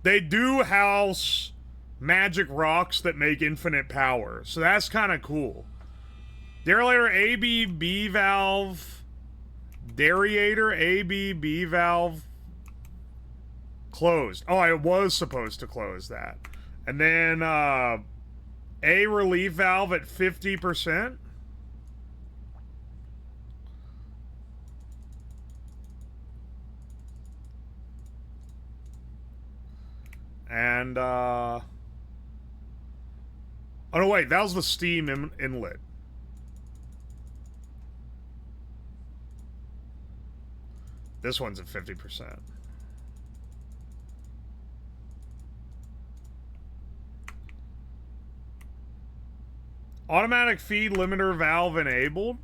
they do house magic rocks that make infinite power. So that's kind of cool. Derailleur ABB valve. Derailleur ABB valve. Closed. Oh, I was supposed to close that. And then A relief valve at 50%. And, oh no, wait, that was the steam inlet. This one's at 50%. Automatic feed limiter valve enabled.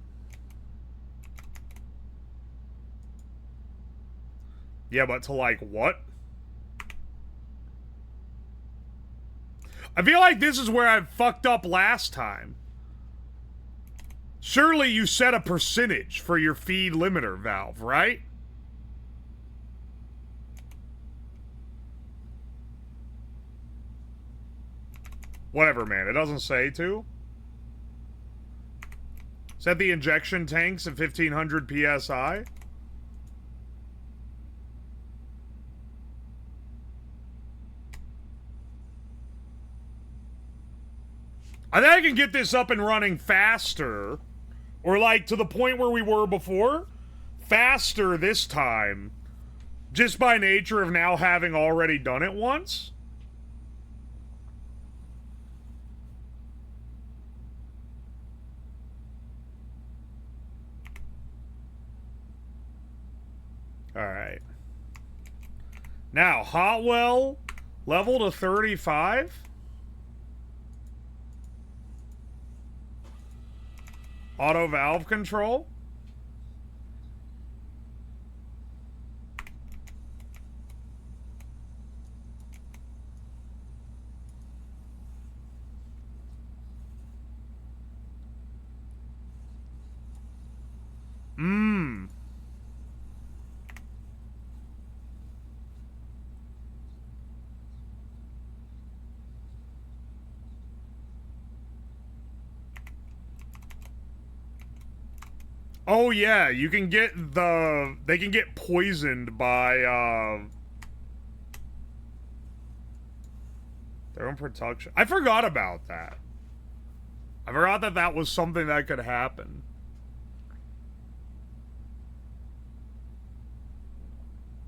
Yeah, but to like what? I feel like this is where I fucked up last time. Surely you set a percentage for your feed limiter valve, right? Whatever, man. It doesn't say to. Set the injection tanks at 1500 PSI. I think I can get this up and running faster. Or like to the point where we were before. Faster this time. Just by nature of now having already done it once. Alright. Now, hot well, level to 35. Auto valve control. Oh yeah, you can get they can get poisoned by their own production. I forgot about that. I forgot that that was something that could happen.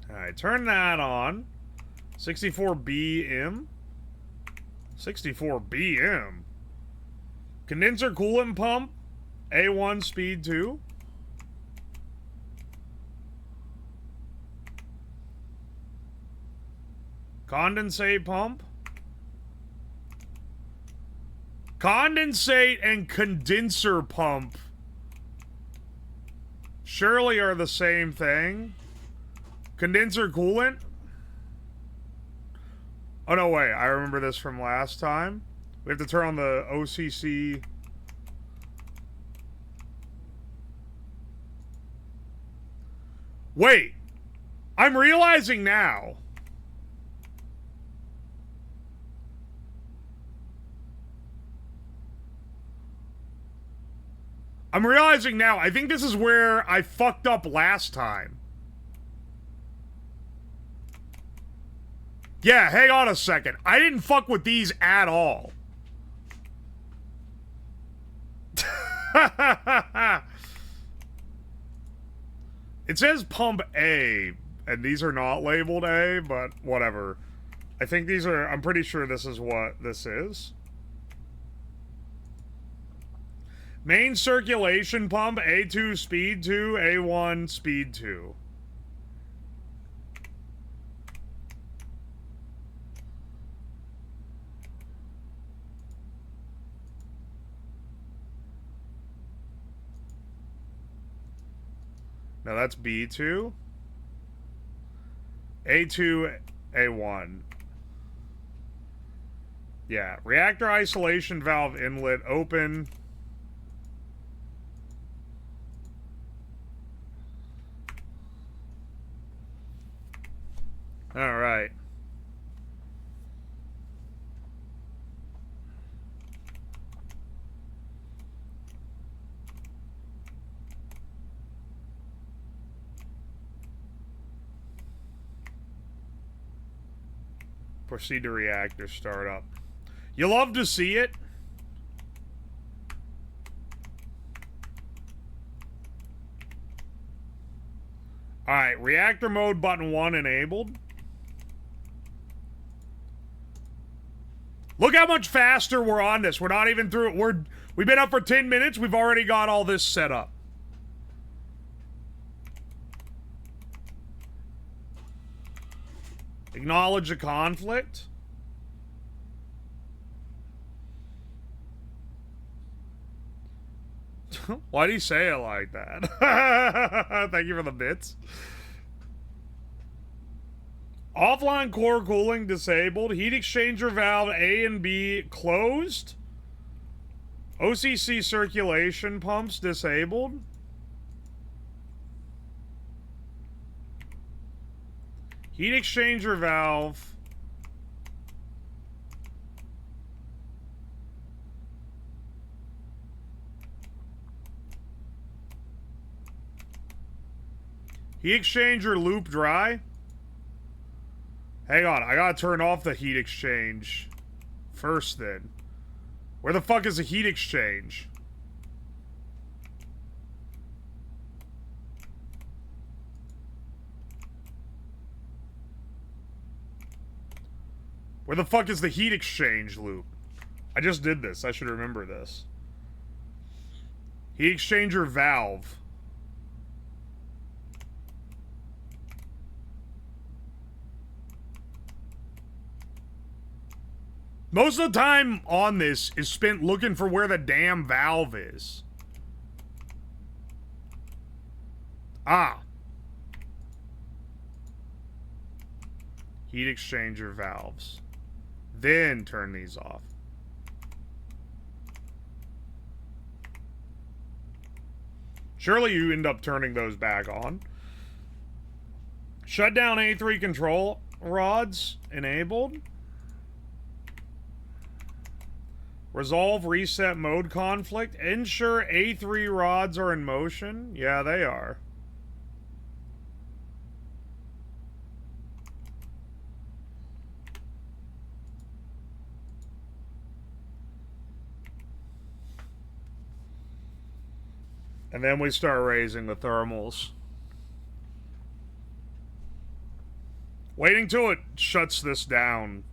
Alright, turn that on. 64 BM. 64 BM. Condenser coolant pump. A1 speed 2. Condensate pump. Condensate and condenser pump surely are the same thing. Condenser coolant. Oh no, wait. I remember this from last time. We have to turn on the OCC. Wait. I'm realizing now. I'm realizing now, I think this is where I fucked up last time. Yeah, hang on a second. I didn't fuck with these at all. It says pump A, and these are not labeled A, but whatever. I think these are, I'm pretty sure this is what this is. Main circulation pump, A2 speed 2, A1 speed 2. Now that's B2. A2, A1. Yeah, reactor isolation valve inlet open. All right. Proceed to reactor startup. You love to see it. All right, reactor mode button 1 enabled. Look how much faster we're on this. We're not even through it. We've been up for 10 minutes. We've already got all this set up. Acknowledge the conflict. Why do you say it like that? Thank you for the bits. Offline core cooling disabled. Heat exchanger valve A and B closed. OCC circulation pumps disabled. Heat exchanger valve. Heat exchanger loop dry. Hang on, I gotta turn off the heat exchange first then. Where the fuck is the heat exchange? Where the fuck is the heat exchange loop? I just did this, I should remember this. Heat exchanger valve. Most of the time on this is spent looking for where the damn valve is. Ah. Heat exchanger valves. Then turn these off. Surely you end up turning those back on. Shut down A3 control rods enabled. Resolve reset mode conflict. Ensure A3 rods are in motion. Yeah, they are. And then we start raising the thermals. Waiting till it shuts this down.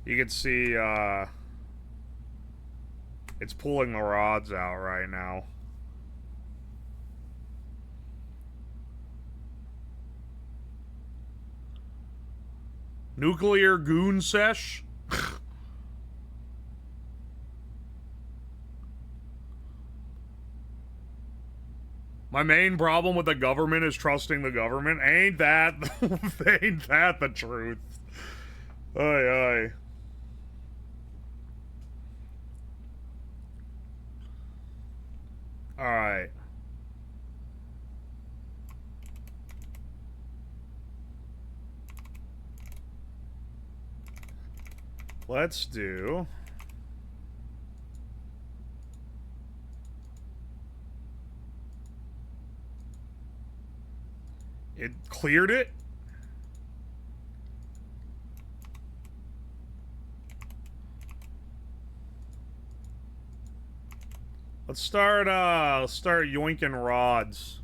You can see, it's pulling the rods out right now. Nuclear goon sesh? My main problem with the government is trusting the government. Ain't that the truth? Aye, aye. Alright. Let's do... It cleared it? Let's start yoinking rods.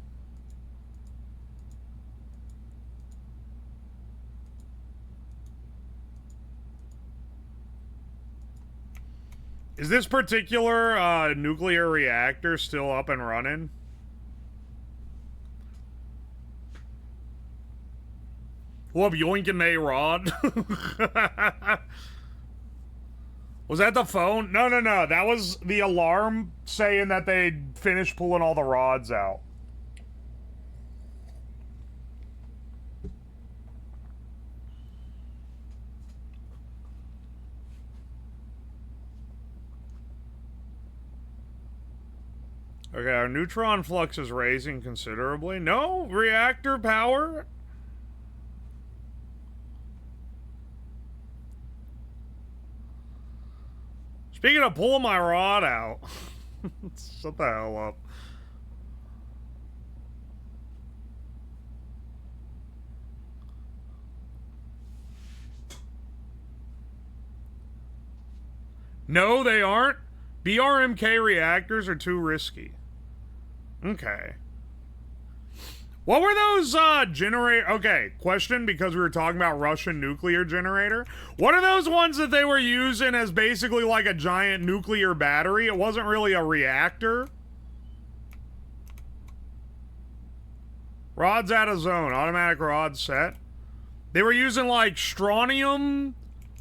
Is this particular nuclear reactor still up and running? Well, yoinking a rod. Was that the phone? No, no, no. That was the alarm saying that they'd finished pulling all the rods out. Okay, our neutron flux is raising considerably. No reactor power. Speaking of pulling my rod out. Shut the hell up. No, they aren't. BRMK reactors are too risky. Okay. What were those generator? Okay, question, because we were talking about Russian nuclear generator. What are those ones that they were using as basically like a giant nuclear battery? It wasn't really a reactor. Rods out of zone. Automatic rod set. They were using like strontium,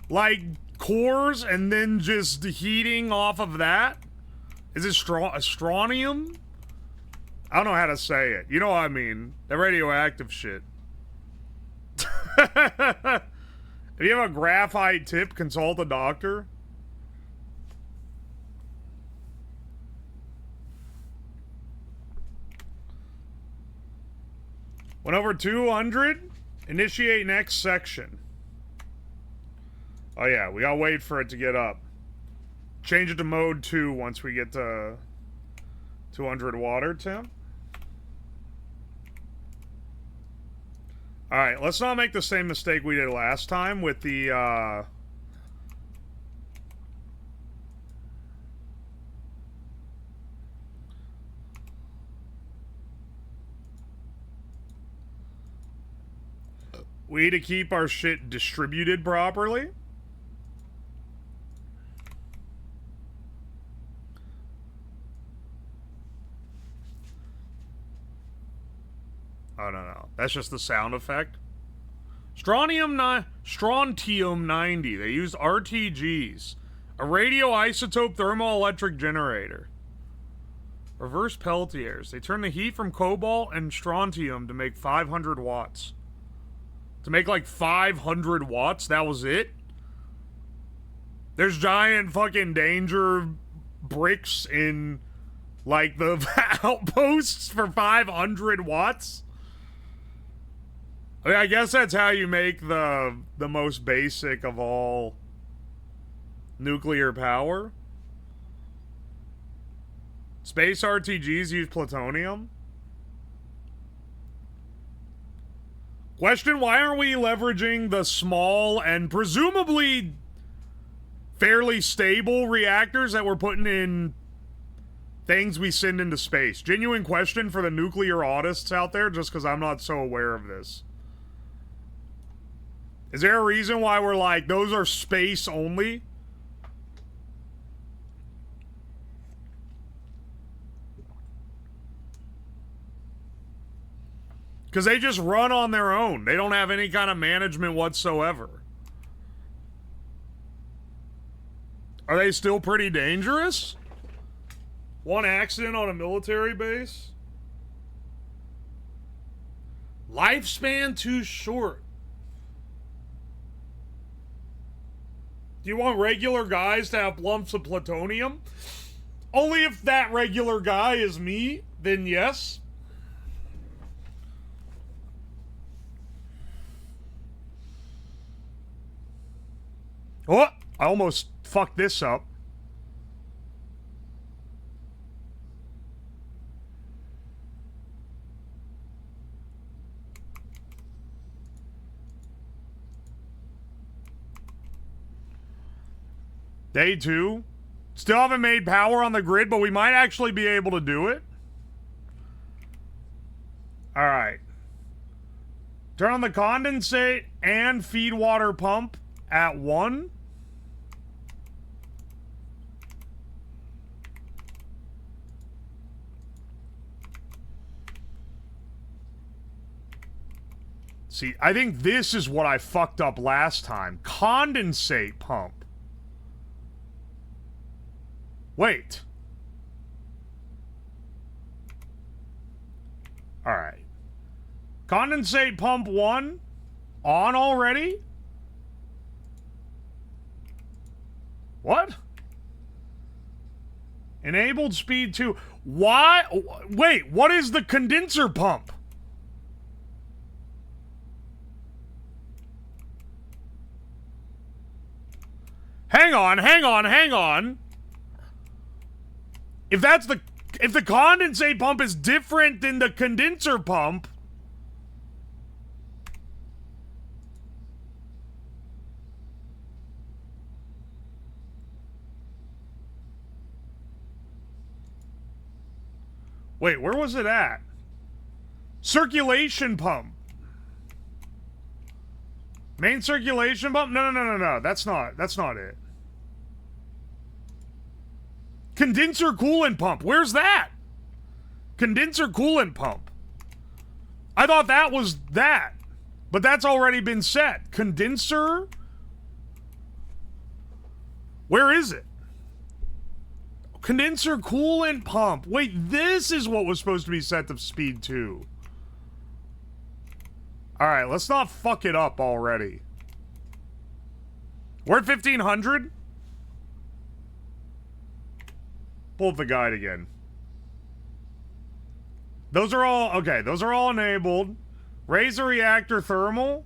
like cores, and then just heating off of that. Is it strontium? I don't know how to say it. You know what I mean. The radioactive shit. If you have a graphite tip, consult a doctor. Went over 200. Initiate next section. Oh yeah, we gotta wait for it to get up. Change it to mode 2 once we get to 200 water temp. Alright, let's not make the same mistake we did last time with the, we need to keep our shit distributed properly. Oh, no. That's just the sound effect. Strontium 90. They used RTGs. A radioisotope thermoelectric generator. Reverse Peltiers. They turn the heat from cobalt and strontium to make 500 watts. To make like 500 watts? That was it? There's giant fucking danger bricks in like the outposts for 500 watts? I mean, I guess that's how you make the most basic of all nuclear power. Space RTGs use plutonium. Question, why aren't we leveraging the small and presumably fairly stable reactors that we're putting in things we send into space? Genuine question for the nuclear autists out there, just because I'm not so aware of this. Is there a reason why we're like, those are space only? Because they just run on their own. They don't have any kind of management whatsoever. Are they still pretty dangerous? One accident on a military base? Lifespan too short. Do you want regular guys to have lumps of plutonium? Only if that regular guy is me, then yes. Oh, I almost fucked this up. Day 2. Still haven't made power on the grid, but we might actually be able to do it. Alright. Turn on the condensate and feed water pump at 1. See, I think this is what I fucked up last time. Condensate pump. Wait. Alright. Condensate pump 1 on already? What? Enabled speed 2. Why? Wait, what is the condenser pump? Hang on. If the condensate pump is different than the condenser pump, wait, where was it at? Circulation pump. Main circulation pump? No. That's not it. Condenser coolant pump. Where's that? Condenser coolant pump. I thought that was that. But that's already been set. Condenser? Where is it? Condenser coolant pump. Wait, this is what was supposed to be set to speed 2. Alright, let's not fuck it up already. We're at 1500? Pull up the guide again. Those are all, okay, those are all enabled. Raise the reactor thermal.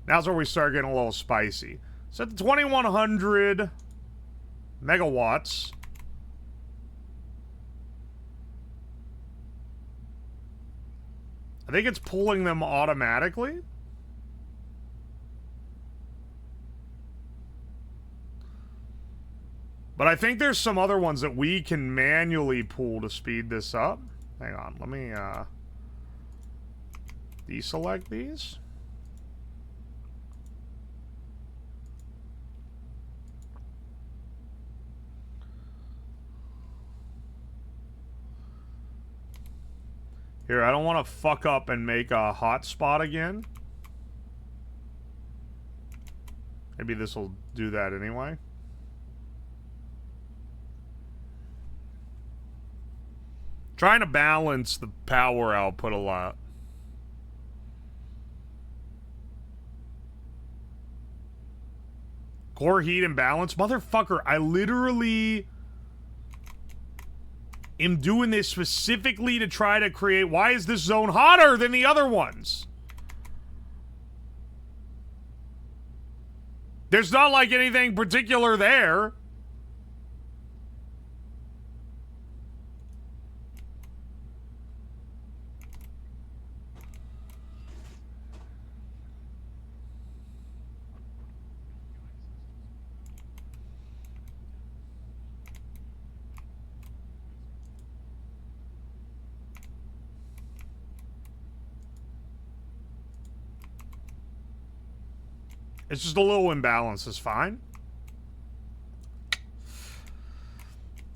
Now's where we start getting a little spicy. Set to 2100 megawatts. I think it's pulling them automatically. But I think there's some other ones that we can manually pull to speed this up. Hang on, let me deselect these. Here, I don't want to fuck up and make a hotspot again. Maybe this will do that anyway. Trying to balance the power output a lot. Core heat and balance? Motherfucker, I literally am doing this specifically to try to create... Why is this zone hotter than the other ones? There's not like anything particular there. It's just a little imbalance is fine.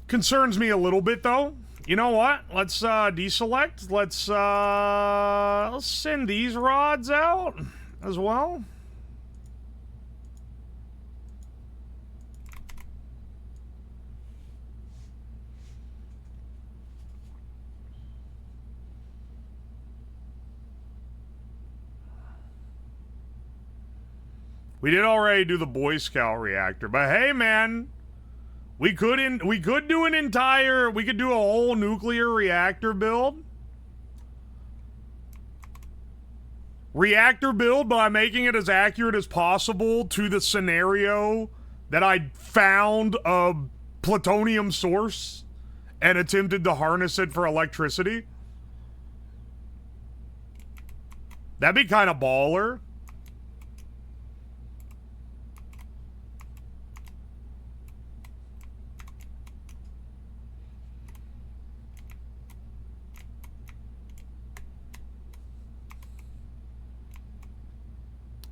Concerns me a little bit though. You know what? Let's deselect. Let's send these rods out as well. We did already do the Boy Scout reactor, but hey, man, we could do an entire, we could do a whole nuclear reactor build. Reactor build by making it as accurate as possible to the scenario that I found a plutonium source and attempted to harness it for electricity. That'd be kind of baller.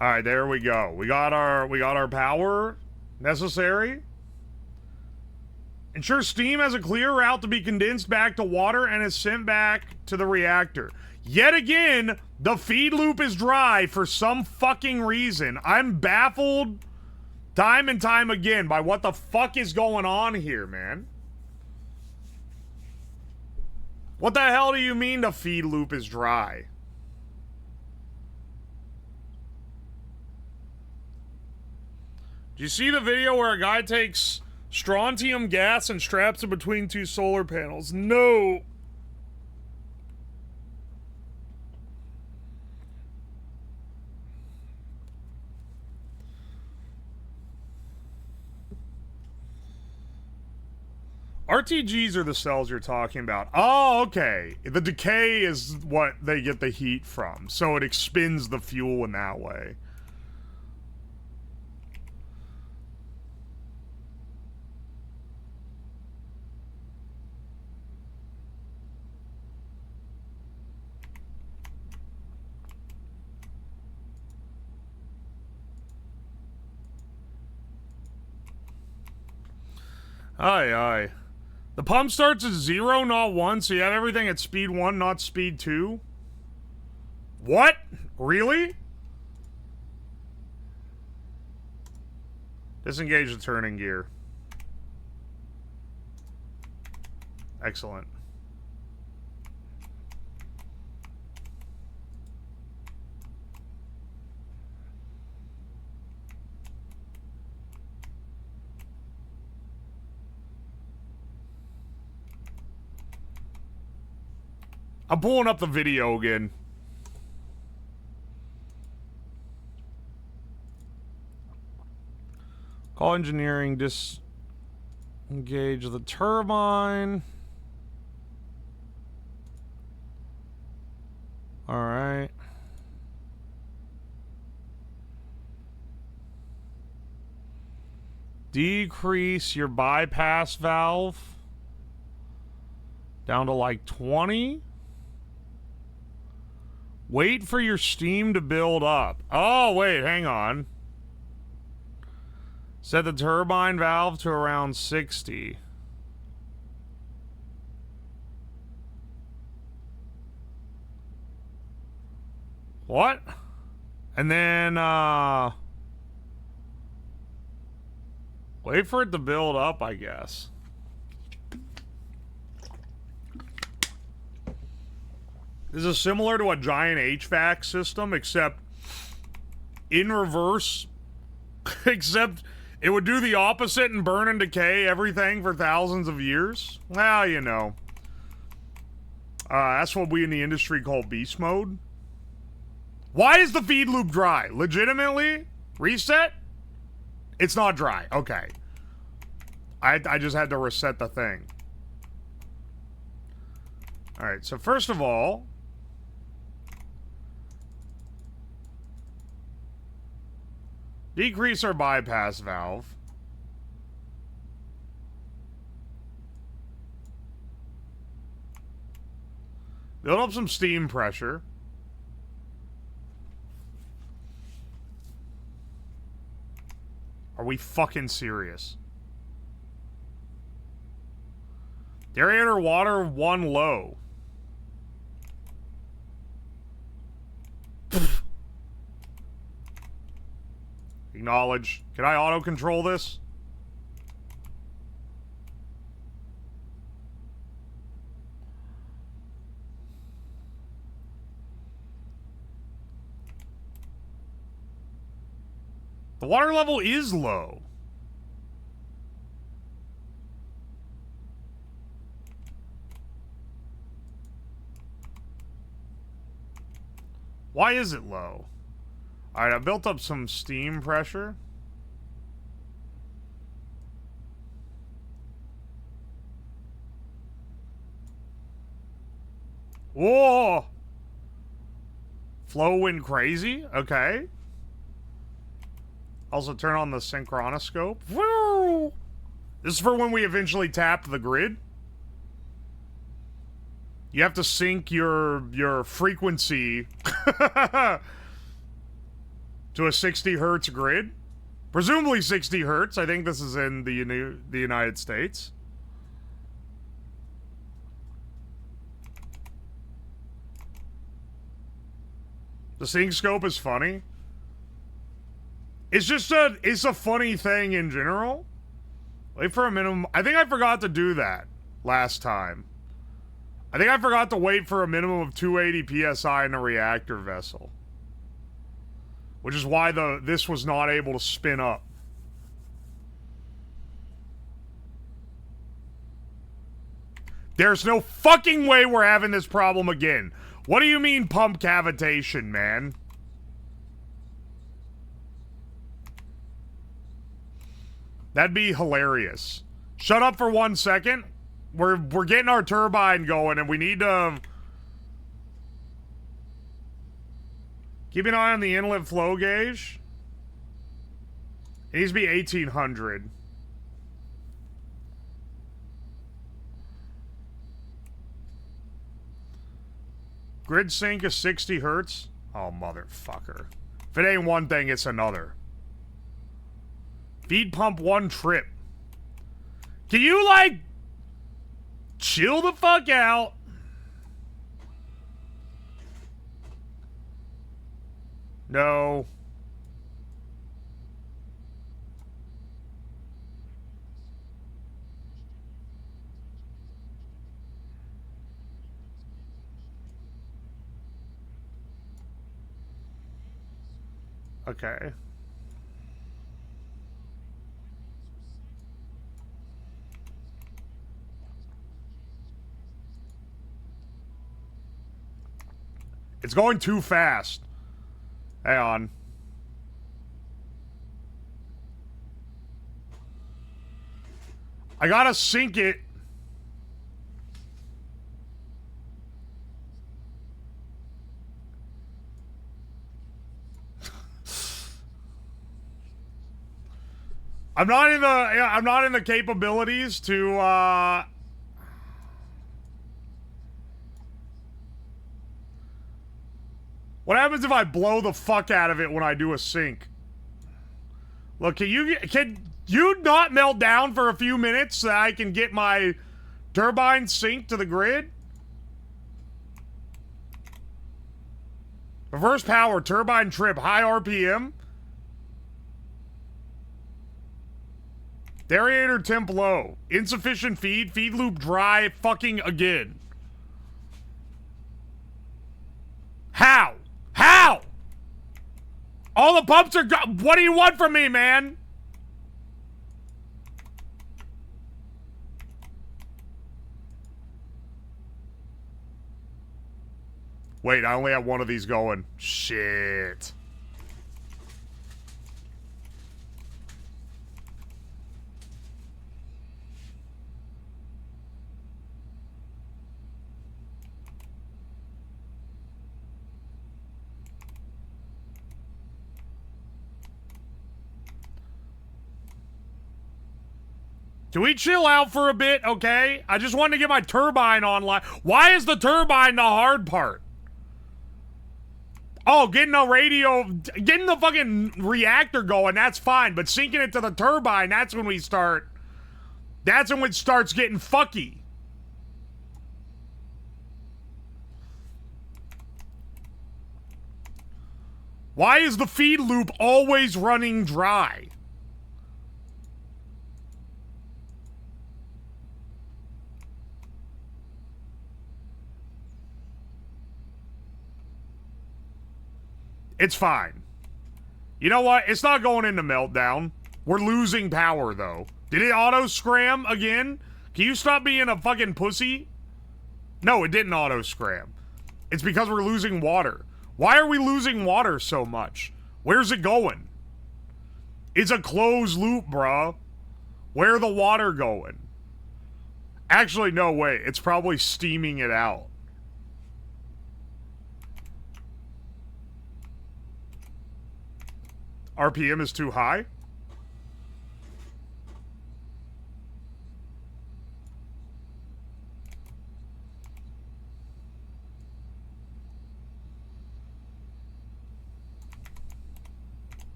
All right, there we go. We got our power necessary. Ensure steam has a clear route to be condensed back to water and is sent back to the reactor. Yet again, the feed loop is dry for some fucking reason. I'm baffled time and time again by what the fuck is going on here, man. What the hell do you mean the feed loop is dry? Do you see the video where a guy takes strontium gas and straps it between two solar panels? No. RTGs are the cells you're talking about. Oh, okay. The decay is what they get the heat from, so it expends the fuel in that way. Aye, aye. The pump starts at 0, not 1, so you have everything at speed 1, not speed 2? What? Really? Disengage the turning gear. Excellent. I'm pulling up the video again. Call engineering, disengage the turbine. Alright. Decrease your bypass valve down to like 20. Wait for your steam to build up. Oh, wait, hang on. Set the turbine valve to around 60. What? And then, wait for it to build up, I guess. This is similar to a giant HVAC system, except in reverse. Except it would do the opposite and burn and decay everything for thousands of years. Well, you know. That's what we in the industry call beast mode. Why is the feed loop dry? Legitimately? Reset? It's not dry. Okay. I just had to reset the thing. Alright, so first of all, decrease our bypass valve. Build up some steam pressure. Are we fucking serious? Aerator water 1 low. Acknowledge. Can I auto-control this? The water level is low. Why is it low? Alright, I built up some steam pressure. Whoa! Flow went crazy? Okay. Also turn on the synchronoscope. Woo! This is for when we eventually tap the grid. You have to sync your frequency to a 60 hertz grid. Presumably 60 hertz. I think this is in the United States. The sync scope is funny. It's just it's a funny thing in general. Wait for a minimum. I think I forgot to do that last time. I think I forgot to wait for a minimum of 280 psi in a reactor vessel. Which is why this was not able to spin up. There's no fucking way we're having this problem again. What do you mean pump cavitation, man? That'd be hilarious. Shut up for 1 second. We're getting our turbine going and we need to keep an eye on the inlet flow gauge. It needs to be 1800. Grid sync is 60 hertz. Oh, motherfucker. If it ain't one thing, it's another. Feed pump 1 trip. Can you, like, chill the fuck out? No. Okay. It's going too fast. Hang on. I gotta sync it. I'm not in the capabilities to What happens if I blow the fuck out of it when I do a sync? Look, can you not melt down for a few minutes so that I can get my turbine synced to the grid? Reverse power, turbine trip, high RPM. Aerator temp low. Insufficient feed, feed loop dry, fucking again. How? How? All the pumps are what do you want from me, man? Wait, I only have one of these going. Shit. Can we chill out for a bit, okay? I just wanted to get my turbine online. Why is the turbine the hard part? Oh, getting the fucking reactor going, that's fine. But syncing it to the turbine, that's when it starts getting fucky. Why is the feed loop always running dry? It's fine. You know what? It's not going into Meltdown. We're losing power, though. Did it auto-scram again? Can you stop being a fucking pussy? No, it didn't auto-scram. It's because we're losing water. Why are we losing water so much? Where's it going? It's a closed loop, bruh. Where the water going? Actually, no, wait. It's probably steaming it out. RPM is too high?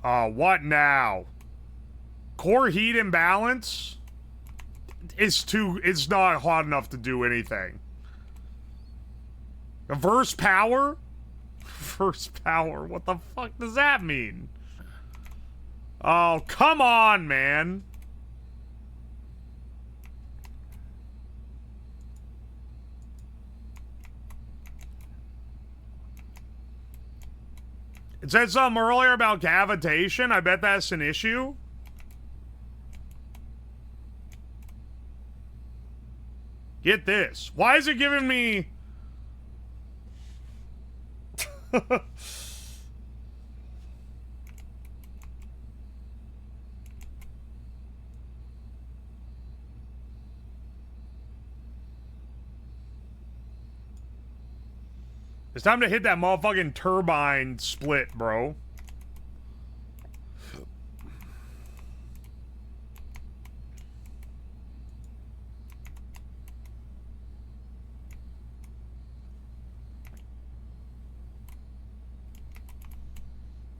What now? Core heat imbalance? It's not hot enough to do anything. Reverse power? First power. What the fuck does that mean? Oh, come on, man. It said something earlier about cavitation. I bet that's an issue. Get this. Why is it giving me... It's time to hit that motherfucking turbine split, bro.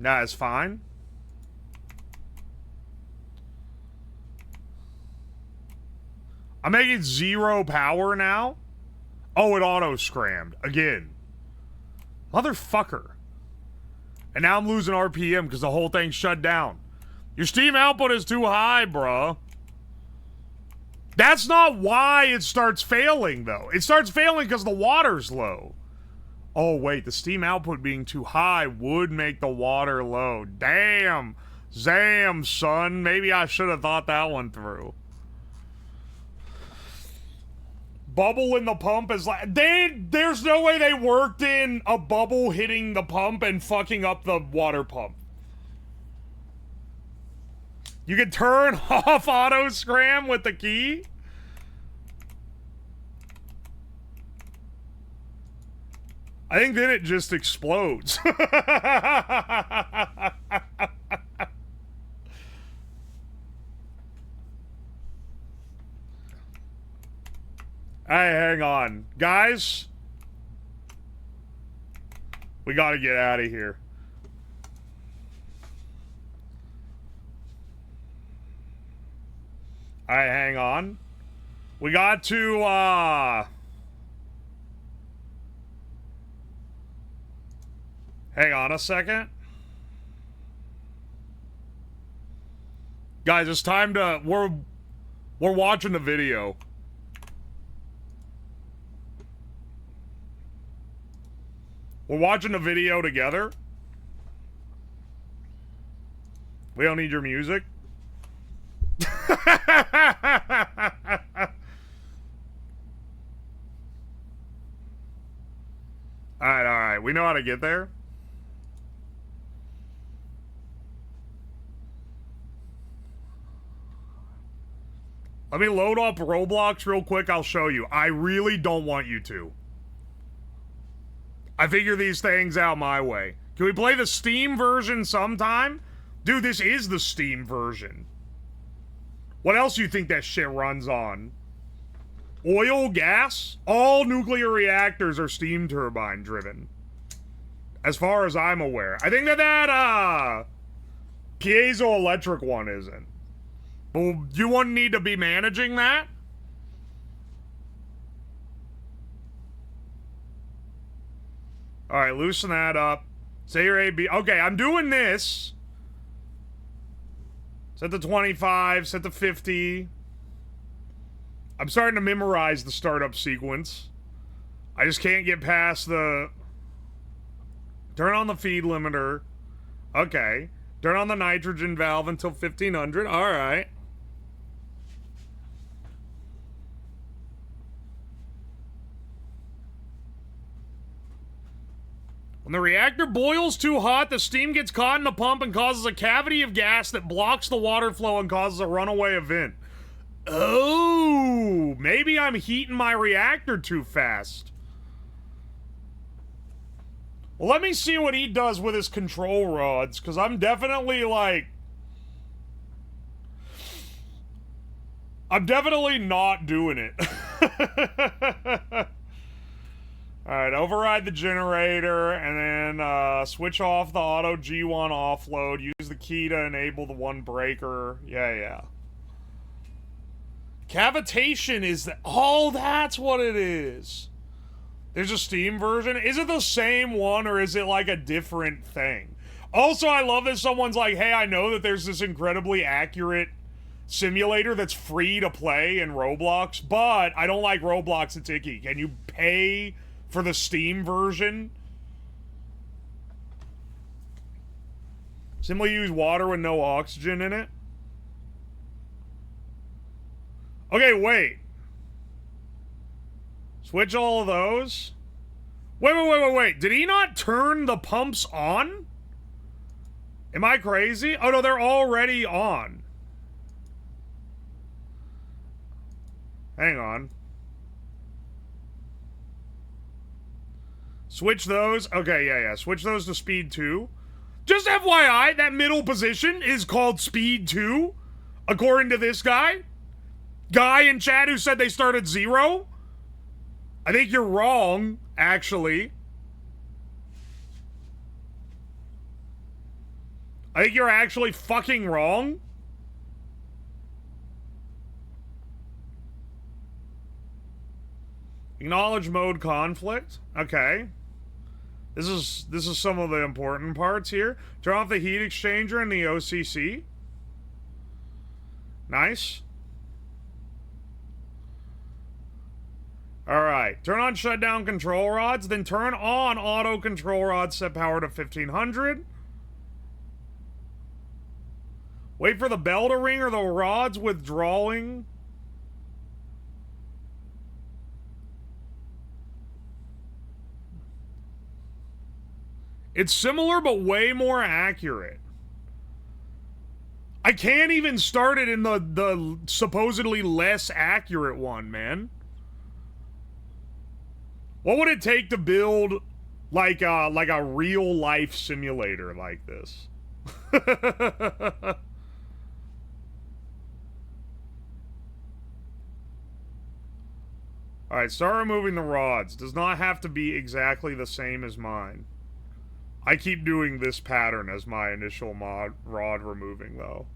Nah, it's fine. I'm making 0 power now. Oh, it auto-scrammed. Again. Motherfucker. And now I'm losing RPM because the whole thing shut down. Your Steam output is too high, bruh. That's not why it starts failing, though. It starts failing because the water's low. Oh, wait. The Steam output being too high would make the water low. Damn. Zam, son. Maybe I should have thought that one through. Bubble in the pump is like... There's no way they worked in a bubble hitting the pump and fucking up the water pump. You can turn off auto-scram with the key? I think then it just explodes. Hey, hang on. Guys? We gotta get out of here. Alright, hang on. We got to, hang on a second. Guys, it's time to... We're watching the video. We're watching the video together. We don't need your music. Alright. We know how to get there. Let me load up Roblox real quick. I'll show you. I really don't want you to. I figure these things out my way. Can we play the Steam version sometime? Dude, this is the Steam version. What else do you think that shit runs on? Oil, gas? All nuclear reactors are steam turbine driven. As far as I'm aware. I think that piezoelectric one isn't. But you wouldn't need to be managing that? Alright, loosen that up. Say your AB. Okay, I'm doing this. Set to 25, set to 50. I'm starting to memorize the startup sequence. I just can't get past the... Turn on the feed limiter. Okay. Turn on the nitrogen valve until 1500. Alright. When the reactor boils too hot, the steam gets caught in the pump and causes a cavity of gas that blocks the water flow and causes a runaway event. Oh, maybe I'm heating my reactor too fast. Well, let me see what he does with his control rods, because I'm definitely, like... I'm definitely not doing it. Alright, override the generator, and then switch off the auto G1 offload, use the key to enable the one breaker. Yeah. Cavitation is the... Oh, that's what it is. There's a Steam version. Is it the same one, or is it like a different thing? Also, I love that someone's like, hey, I know that there's this incredibly accurate simulator that's free to play in Roblox, but I don't like Roblox, it's icky. Can you pay for the Steam version? Simply use water with no oxygen in it? Okay, wait. Switch all of those? Wait. Did he not turn the pumps on? Am I crazy? Oh, no, they're already on. Hang on. Switch those. Okay, yeah. Switch those to speed 2. Just FYI, that middle position is called speed 2, according to this guy. Guy in chat who said they started 0. I think you're wrong, actually. I think you're actually fucking wrong. Acknowledge mode conflict. Okay. This is some of the important parts here. Turn off the heat exchanger and the OCC. Nice. Alright. Turn on shutdown control rods, then turn on auto control rods, set power to 1500. Wait for the bell to ring or the rods withdrawing. It's similar, but way more accurate. I can't even start it in the supposedly less accurate one, man. What would it take to build like a real life simulator like this? Alright, start removing the rods. Does not have to be exactly the same as mine. I keep doing this pattern as my initial rod removing, though.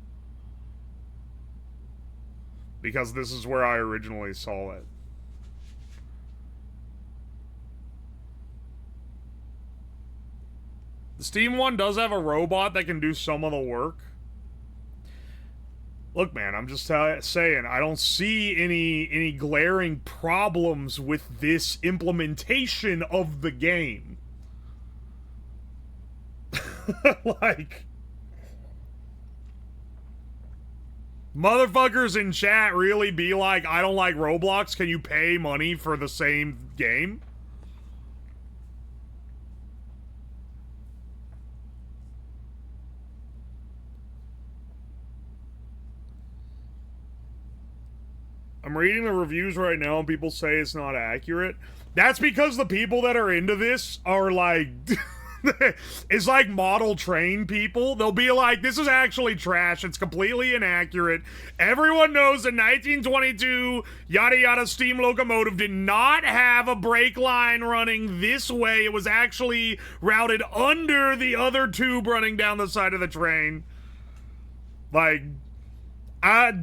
Because this is where I originally saw it. The Steam one does have a robot that can do some of the work. Look, man, I'm just saying, I don't see any glaring problems with this implementation of the game. Like, motherfuckers in chat really be like, I don't like Roblox, can you pay money for the same game? I'm reading the reviews right now and people say it's not accurate. That's because the people that are into this are like... it's like model train people. They'll be like, this is actually trash. It's completely inaccurate. Everyone knows the 1922 yada yada steam locomotive did not have a brake line running this way. It was actually routed under the other tube running down the side of the train. Like,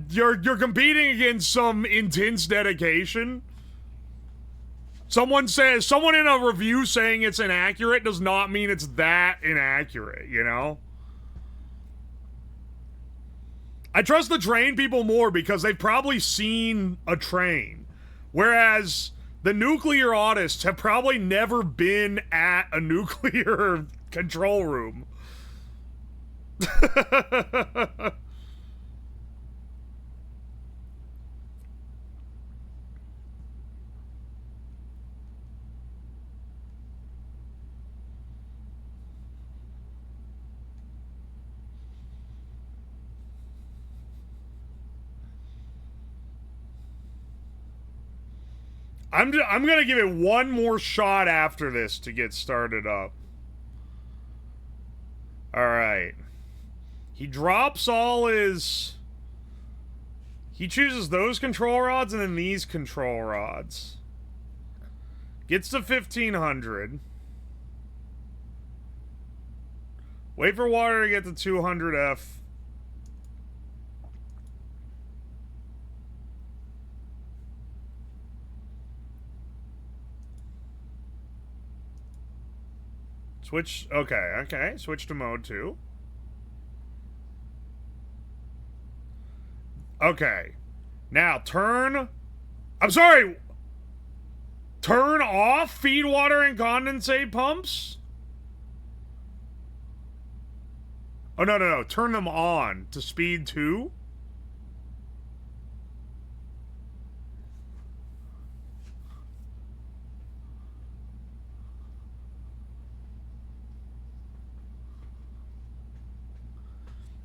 you're competing against some intense dedication. Someone in a review saying it's inaccurate does not mean it's that inaccurate, you know? I trust the train people more because they've probably seen a train. Whereas the nuclear autists have probably never been at a nuclear control room. I'm gonna give it one more shot after this to get started up. Alright. He drops all his... He chooses those control rods and then these control rods. Gets to 1500. Wait for water to get to 200F. Switch, okay, switch to mode 2. Okay. Now, turn off feed water and condensate pumps? Oh, no, turn them on to speed 2?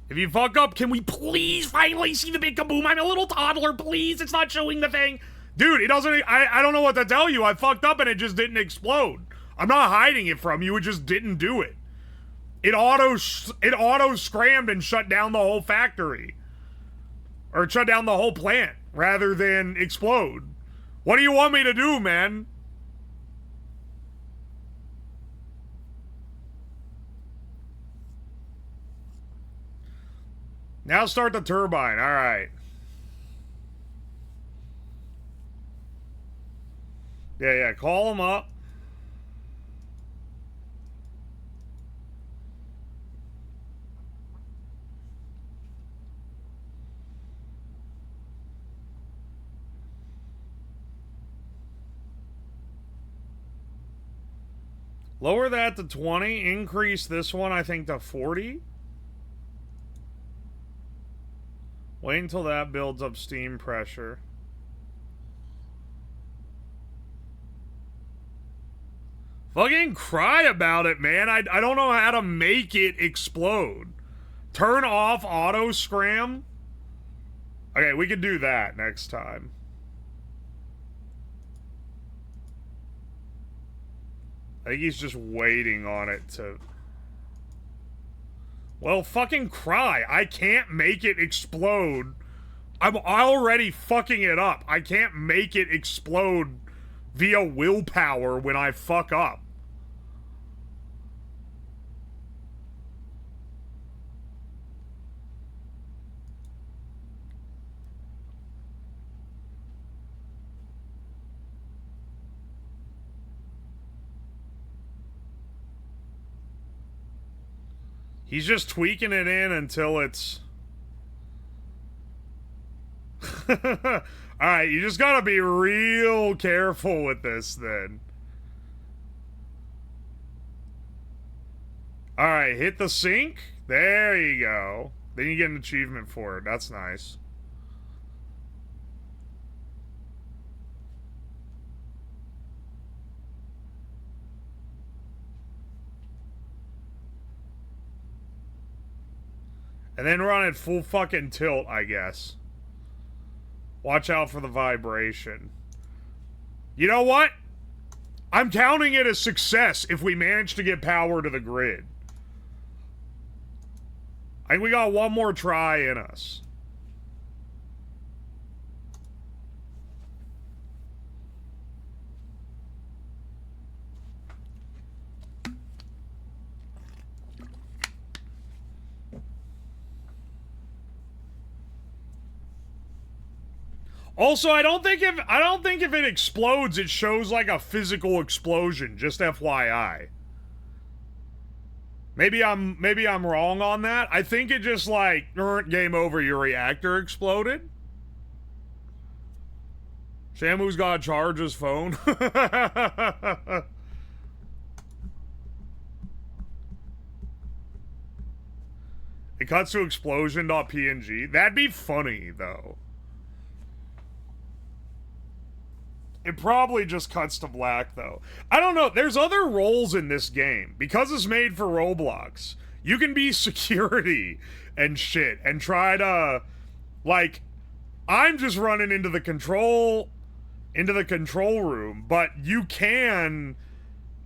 If you fuck up, can we please finally see the big kaboom? I'm a little toddler, please. It's not showing the thing. Dude, it doesn't... I don't know what to tell you. I fucked up and it just didn't explode. I'm not hiding it from you. It just didn't do it. It auto-scrammed and shut down the whole factory. Or shut down the whole plant rather than explode. What do you want me to do, man? Now start the turbine. All right. Yeah, call him up. Lower that to 20. Increase this one, I think, to 40. Wait until that builds up steam pressure. Fucking cry about it, man. I don't know how to make it explode. Turn off auto scram. Okay, we can do that next time. I think he's just waiting on it to... Well, fucking cry. I can't make it explode. I'm already fucking it up. I can't make it explode via willpower when I fuck up. He's just tweaking it in until it's... Alright, you just gotta be real careful with this, then. Alright, hit the sink. There you go. Then you get an achievement for it. That's nice. And then run at full fucking tilt, I guess. Watch out for the vibration. You know what? I'm counting it as success if we manage to get power to the grid. I think we got one more try in us. Also, I don't think if it explodes, it shows like a physical explosion. Just FYI. Maybe I'm wrong on that. I think it just like game over. Your reactor exploded. Shamu's gotta charge his phone. It cuts to explosion.png. That'd be funny though. It probably just cuts to black, though. I don't know. There's other roles in this game. Because it's made for Roblox, you can be security and shit and try to, like, I'm just running into the control room, but you can,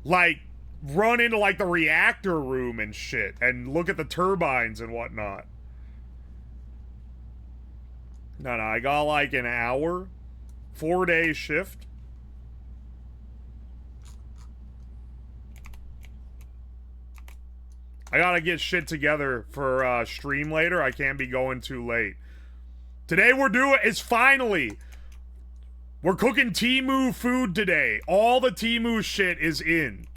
like, run into, like, the reactor room and shit and look at the turbines and whatnot. No, I got, like, an hour. 4-day shift. I gotta get shit together for stream later. I can't be going too late. Today it's finally, we're cooking Temu food today. All the Temu shit is in.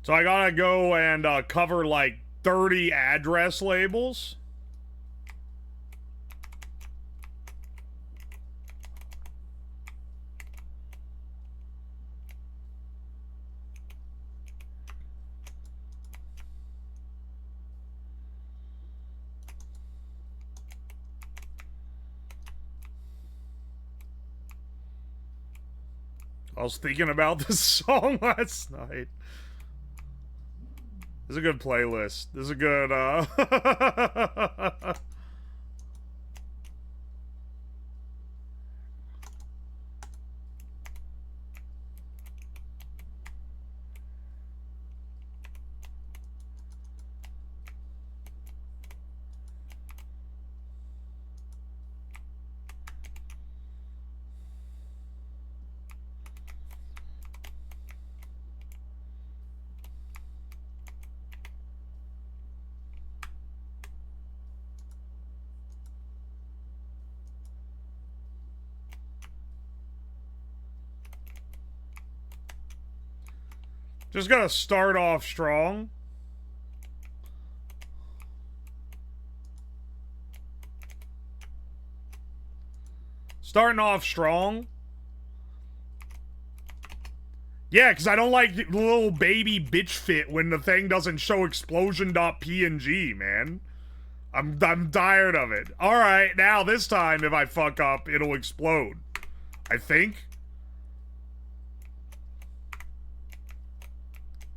So I gotta go and cover like 30 address labels. I was thinking about this song last night. This is a good playlist. This is a good, Just gotta start off strong. Starting off strong. Yeah, because I don't like the little baby bitch fit when the thing doesn't show explosion.png, man. I'm tired of it. Alright, now this time if I fuck up, it'll explode. I think.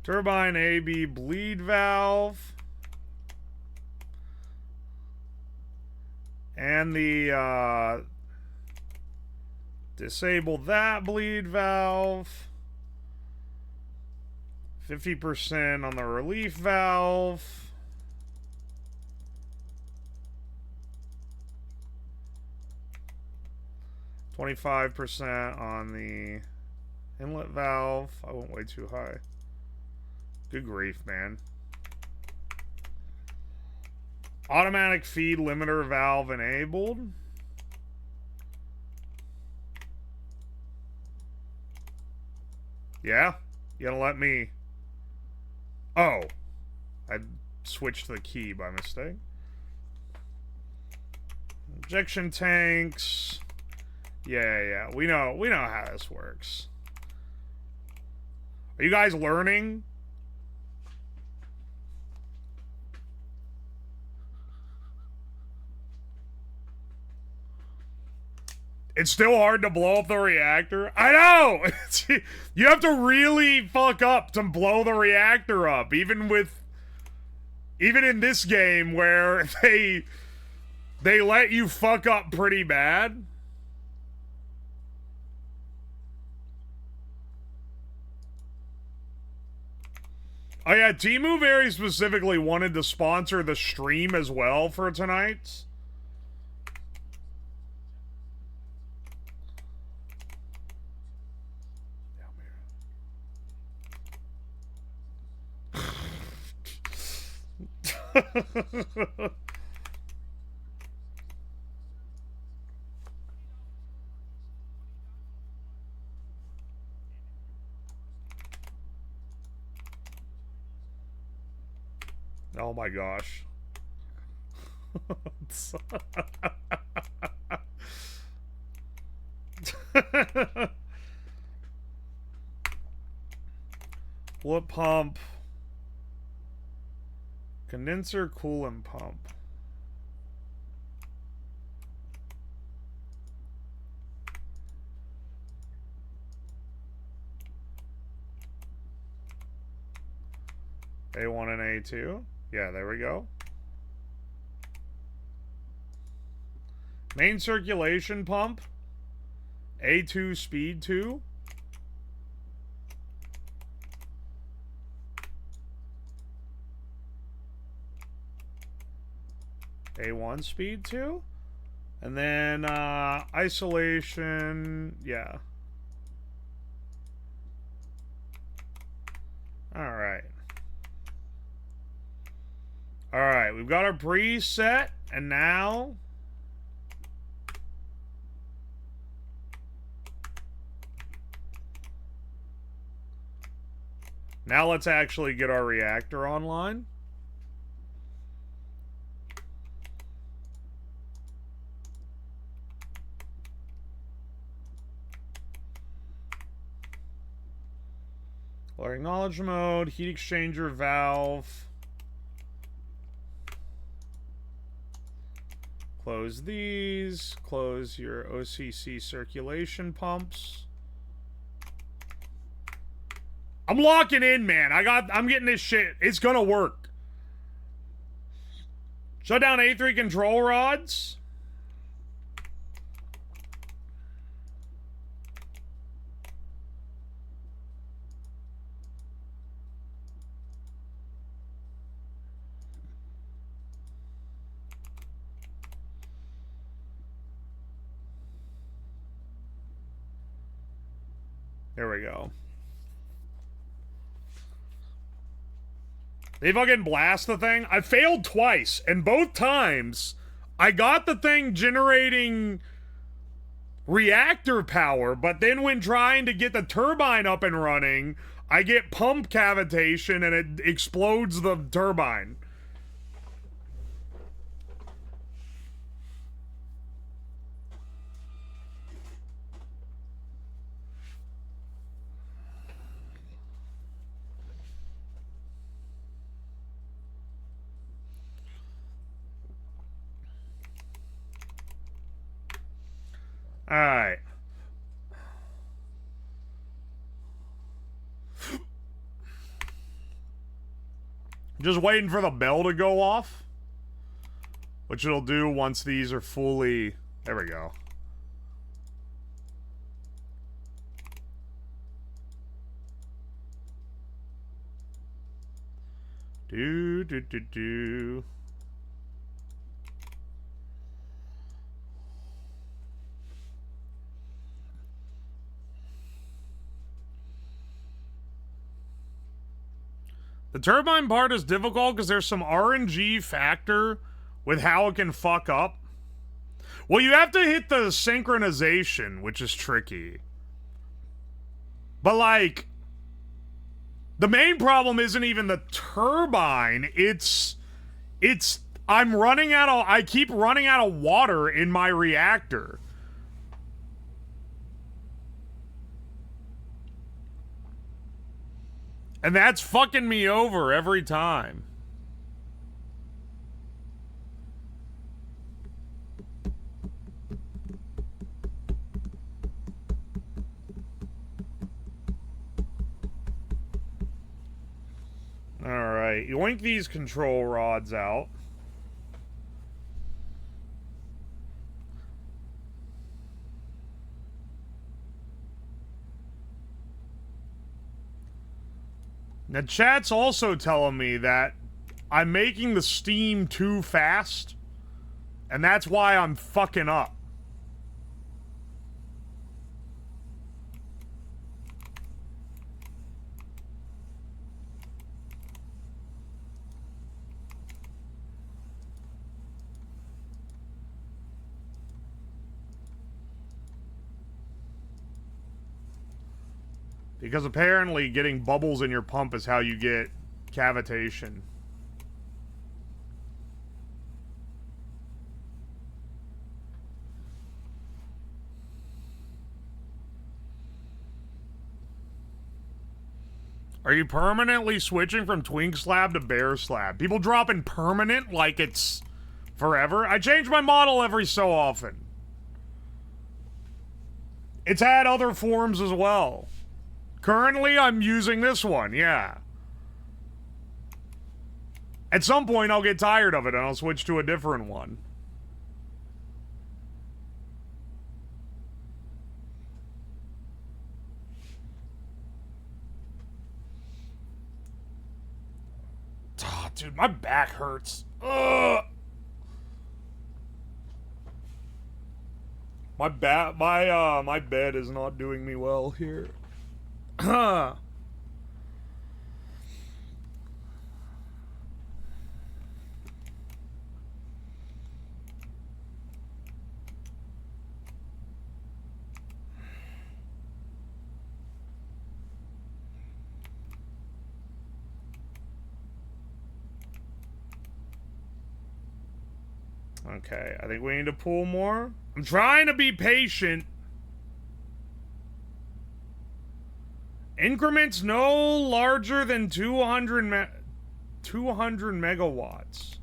Turbine AB bleed valve. And the, disable that bleed valve. 50% on the relief valve. %25 on the inlet valve. I went way too high. Good grief, man. Automatic feed limiter valve enabled. Yeah? You gonna let me... Oh. I switched the key by mistake. Injection tanks. Yeah. We know how this works. Are you guys learning? It's still hard to blow up the reactor. I know! You have to really fuck up to blow the reactor up. Even in this game where they let you fuck up pretty bad. Oh yeah, Temu very specifically wanted to sponsor the stream as well for tonight. Oh my gosh. What pump? Condenser coolant pump. A1 and A2. Yeah, there we go. Main circulation pump. A2 speed 2. A1 speed 2. And then isolation, yeah. Alright. Alright, we've got our preset, and now... Now let's actually get our reactor online. Or acknowledge mode, heat exchanger valve. Close these. Close your OCC circulation pumps. I'm locking in, man. I'm getting this shit. It's gonna work. Shut down A3 control rods. There we go. They fucking blast the thing. I failed twice, and both times I got the thing generating reactor power, but then when trying to get the turbine up and running, I get pump cavitation and it explodes the turbine. Alright. Just waiting for the bell to go off. Which it'll do once these are fully... There we go. Do. The turbine part is difficult because there's some RNG factor with how it can fuck up. Well, you have to hit the synchronization, which is tricky. But, like, the main problem isn't even the turbine. It's, I keep running out of water in my reactor. And that's fucking me over every time. Alright, yoink these control rods out. Now, chat's also telling me that I'm making the steam too fast, and that's why I'm fucking up. Because apparently getting bubbles in your pump is how you get cavitation. Are you permanently switching from Twink Slab to Bear Slab? People dropping permanent like it's forever? I change my model every so often. It's had other forms as well. Currently, I'm using this one, yeah. At some point, I'll get tired of it and I'll switch to a different one. Oh, dude, my back hurts. Ugh. My bed is not doing me well here. Okay, I think we need to pull more. I'm trying to be patient. Increments no larger than 200 megawatts.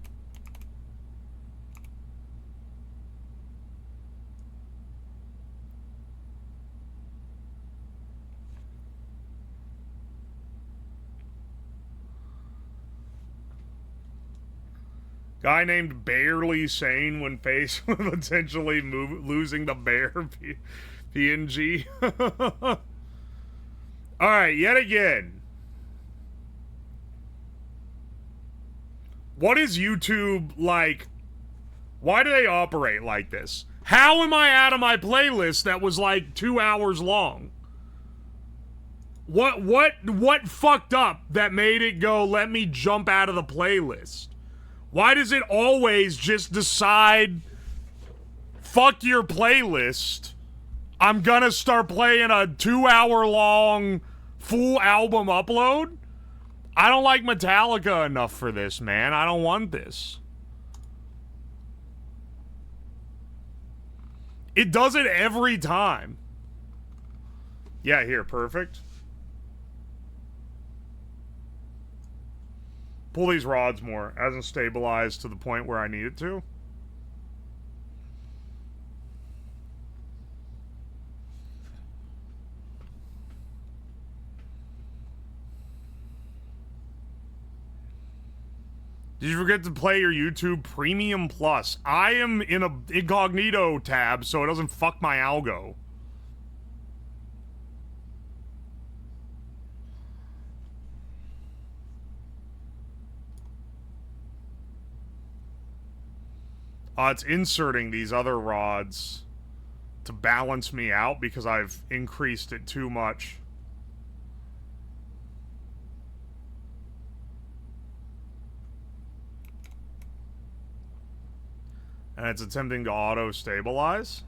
Guy named Barely Sane when faced with potentially losing the bear PNG. Alright, yet again. What is YouTube like? Why do they operate like this? How am I out of my playlist that was like 2 hours long? What fucked up that made it go, let me jump out of the playlist? Why does it always just decide, fuck your playlist, I'm gonna start playing a 2 hour long Full album upload? I don't like Metallica enough for this, man. I don't want this. It does it every time. Yeah, here, perfect. Pull these rods more. Hasn't stabilized to the point where I need it to. Did you forget to play your YouTube Premium Plus? I am in a incognito tab, so it doesn't fuck my algo. It's inserting these other rods to balance me out because I've increased it too much. And it's attempting to auto-stabilize.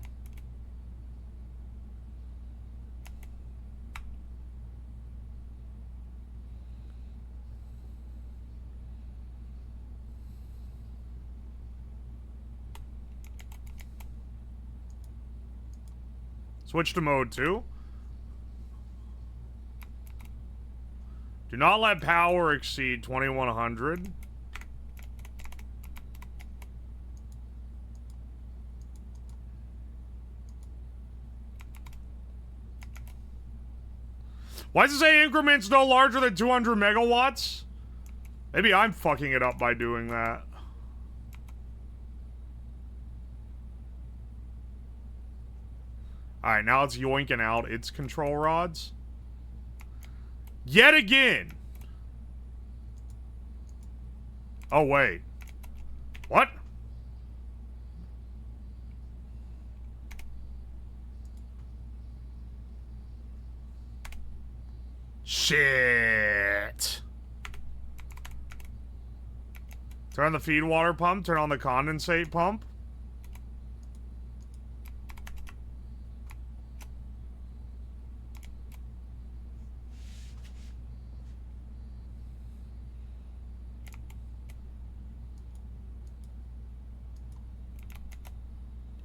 Switch to mode 2. Do not let power exceed 2100. Why does it say increments no larger than 200 megawatts? Maybe I'm fucking it up by doing that. Alright, now it's yoinking out its control rods. Yet again! Oh, wait. What? Shit. Turn on the feed water pump. Turn on the condensate pump.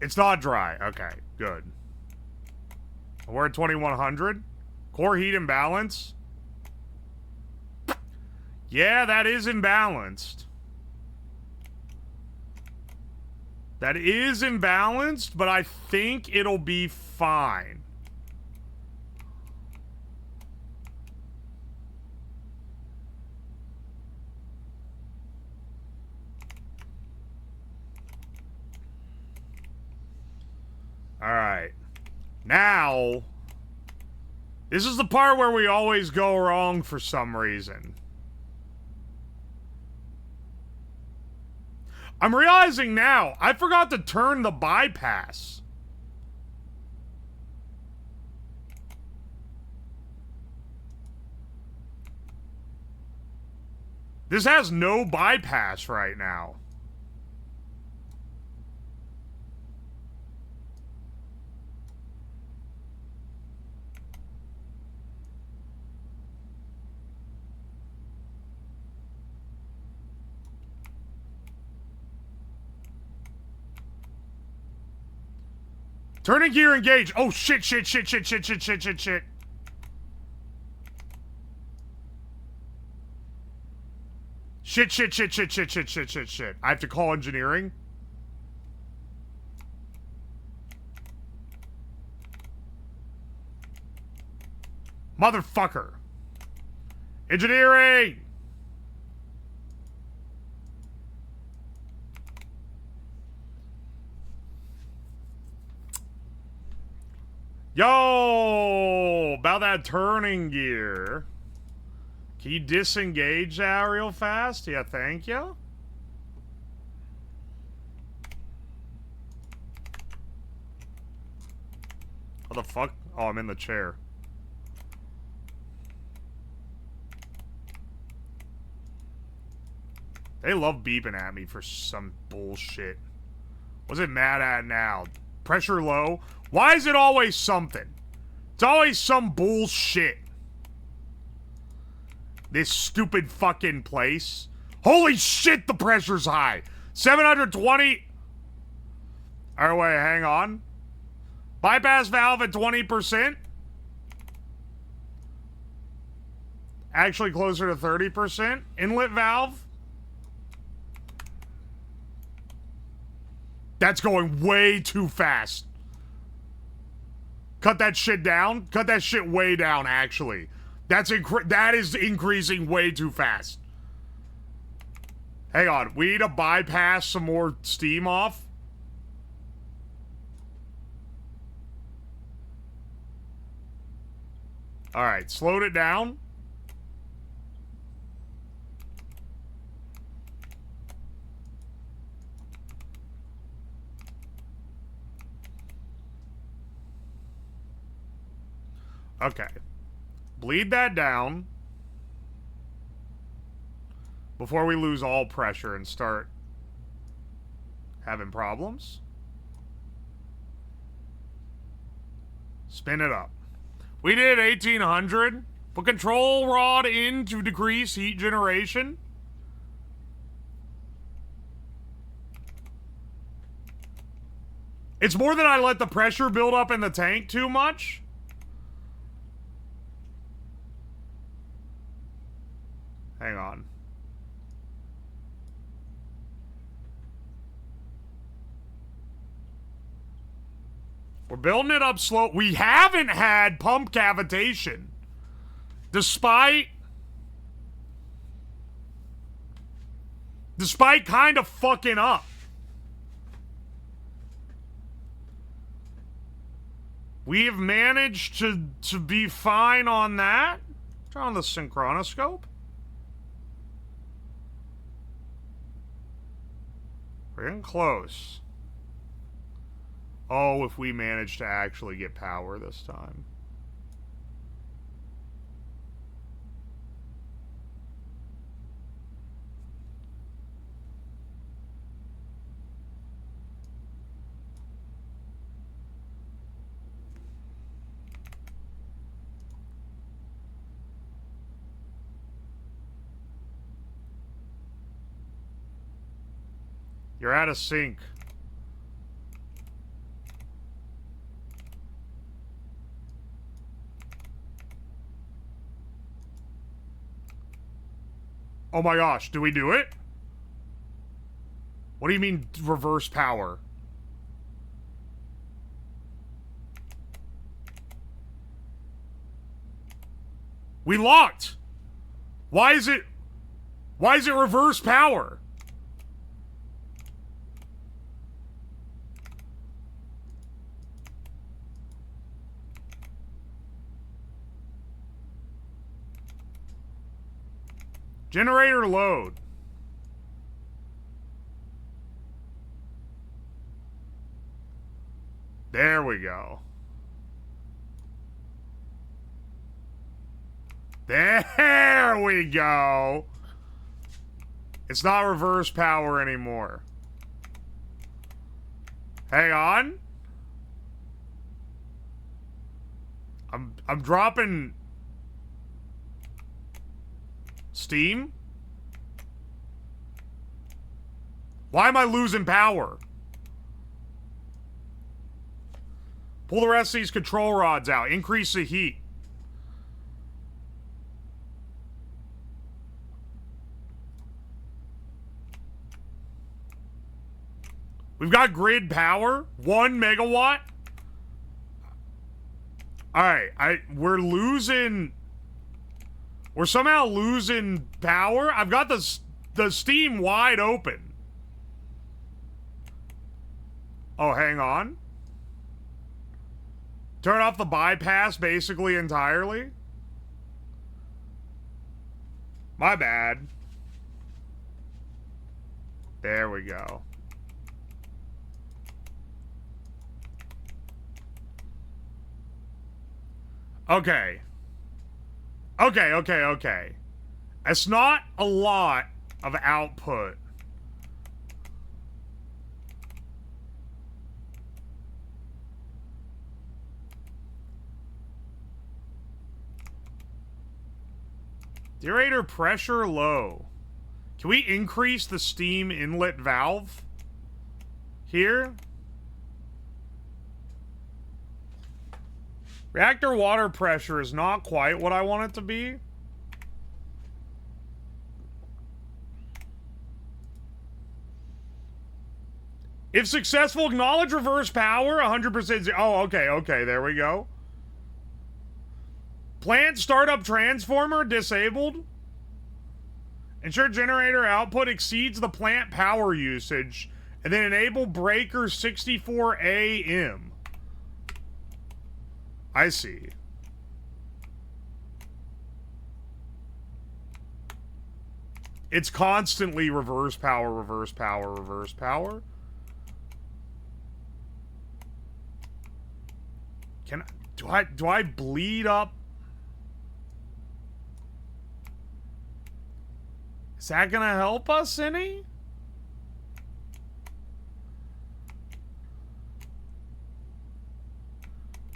It's not dry. Okay, good. We're at 2100. Core heat imbalance. Yeah, that is imbalanced. That is imbalanced, but I think it'll be fine. Alright. Now, this is the part where we always go wrong for some reason. I'm realizing now, I forgot to turn the bypass. This has no bypass right now. Turning gear engage. Oh, shit, shit, shit, shit, shit, shit, shit, shit, shit. Shit, shit, shit, shit, shit, shit, shit, shit, shit. I have to call engineering. Motherfucker. Engineering! Yo! About that turning gear. Can you disengage that real fast? Yeah, thank you. What the fuck? Oh, I'm in the chair. They love beeping at me for some bullshit. What's it mad at now? Pressure low? Why is it always something? It's always some bullshit. This stupid fucking place. Holy shit, the pressure's high. 720. All right, wait, hang on. Bypass valve at 20%. Actually closer to 30%. Inlet valve. That's going way too fast. Cut that shit down. Cut that shit way down, actually. That is increasing way too fast. Hang on. We need to bypass some more steam off. Alright, slowed it down. Okay. Bleed that down before we lose all pressure and start having problems. Spin it up. We did 1800. Put control rod in to decrease heat generation. It's more than I let the pressure build up in the tank too much. Hang on. We're building it up slow. We haven't had pump cavitation. Despite kind of fucking up. We have managed to be fine on that. Turn on the synchronoscope. We're getting close. Oh, if we manage to actually get power this time. You're out of sync. Oh my gosh, do we do it? What do you mean reverse power? We locked. Why is it reverse power? Generator load. There we go. There we go. It's not reverse power anymore. Hang on. I'm dropping steam? Why am I losing power? Pull the rest of these control rods out. Increase the heat. We've got grid power. 1 megawatt. Alright, we're losing... We're somehow losing power. I've got the steam wide open. Oh, hang on. Turn off the bypass basically entirely. My bad. There we go. Okay. Okay. It's not a lot of output. Deaerator pressure low. Can we increase the steam inlet valve here? Reactor water pressure is not quite what I want it to be. If successful, acknowledge reverse power, 100%. Oh, okay, there we go. Plant startup transformer disabled. Ensure generator output exceeds the plant power usage. And then enable breaker 64 AM. I see. It's constantly reverse power, reverse power, reverse power. Do I bleed up? Is that gonna help us any?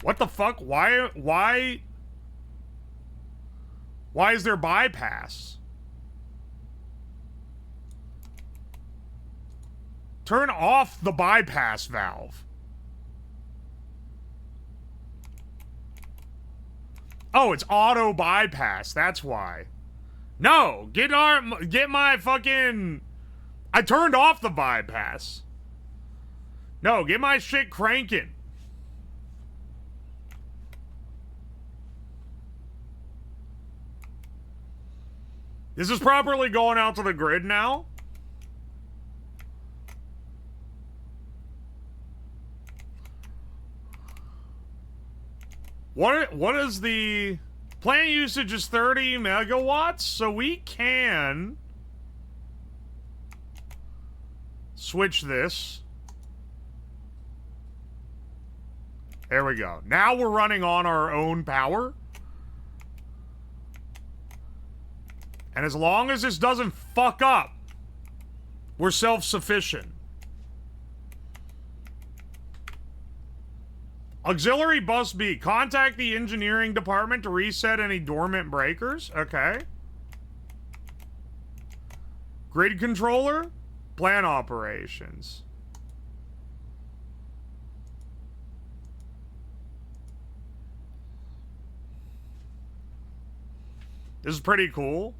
What the fuck? Why is there bypass? Turn off the bypass valve. Oh, it's auto bypass. That's why. No, get my fucking... I turned off the bypass. No, get my shit cranking. This is properly going out to the grid now. What is the... Plant usage is 30 megawatts, so we can switch this. There we go. Now we're running on our own power. And as long as this doesn't fuck up, we're self-sufficient. Auxiliary bus B. Contact the engineering department to reset any dormant breakers. Okay. Grid controller. Plant operations. This is pretty cool.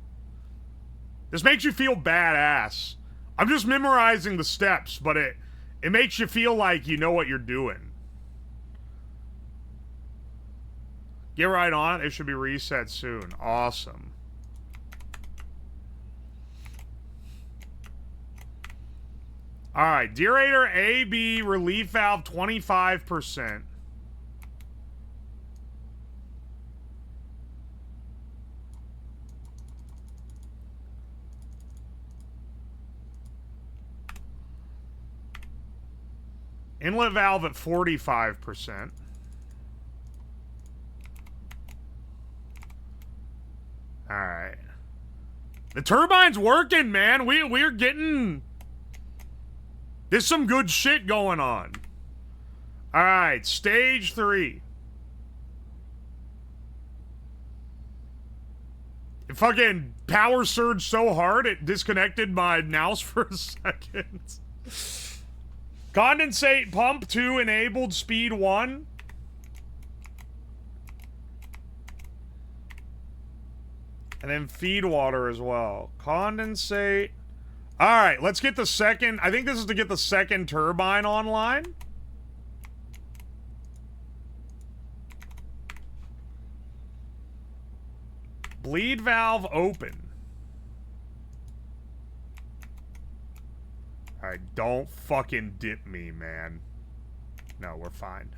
This makes you feel badass. I'm just memorizing the steps, but it makes you feel like you know what you're doing. Get right on it. It should be reset soon. Awesome. Alright. Deaerator AB relief valve 25%. Inlet valve at 45%. Alright. The turbine's working, man. We're getting... There's some good shit going on. Alright, stage 3. It fucking power surged so hard it disconnected my mouse for a second. Condensate pump 2 enabled speed 1. And then feed water as well. Condensate. Alright, let's get the second... I think this is to get the second turbine online. Bleed valve open. Alright, don't fucking dip me, man. No, we're fine.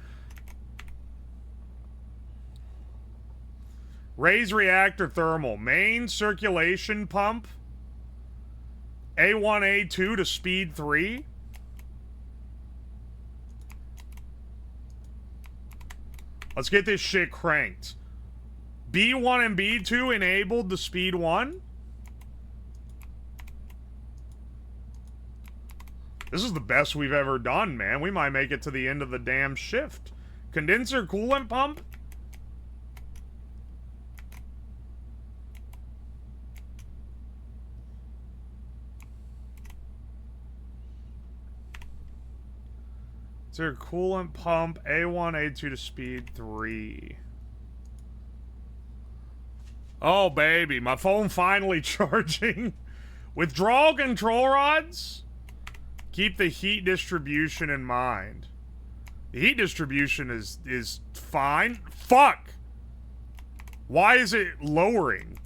Raise reactor thermal. Main circulation pump. A1, A2 to speed 3. Let's get this shit cranked. B1 and B2 enabled the speed 1. This is the best we've ever done, man. We might make it to the end of the damn shift. Condenser coolant pump. It's your coolant pump, A1, A2 to speed 3. Oh, baby, my phone finally charging. Withdrawal control rods? Keep the heat distribution in mind. The heat distribution is fine. Fuck! Why is it lowering?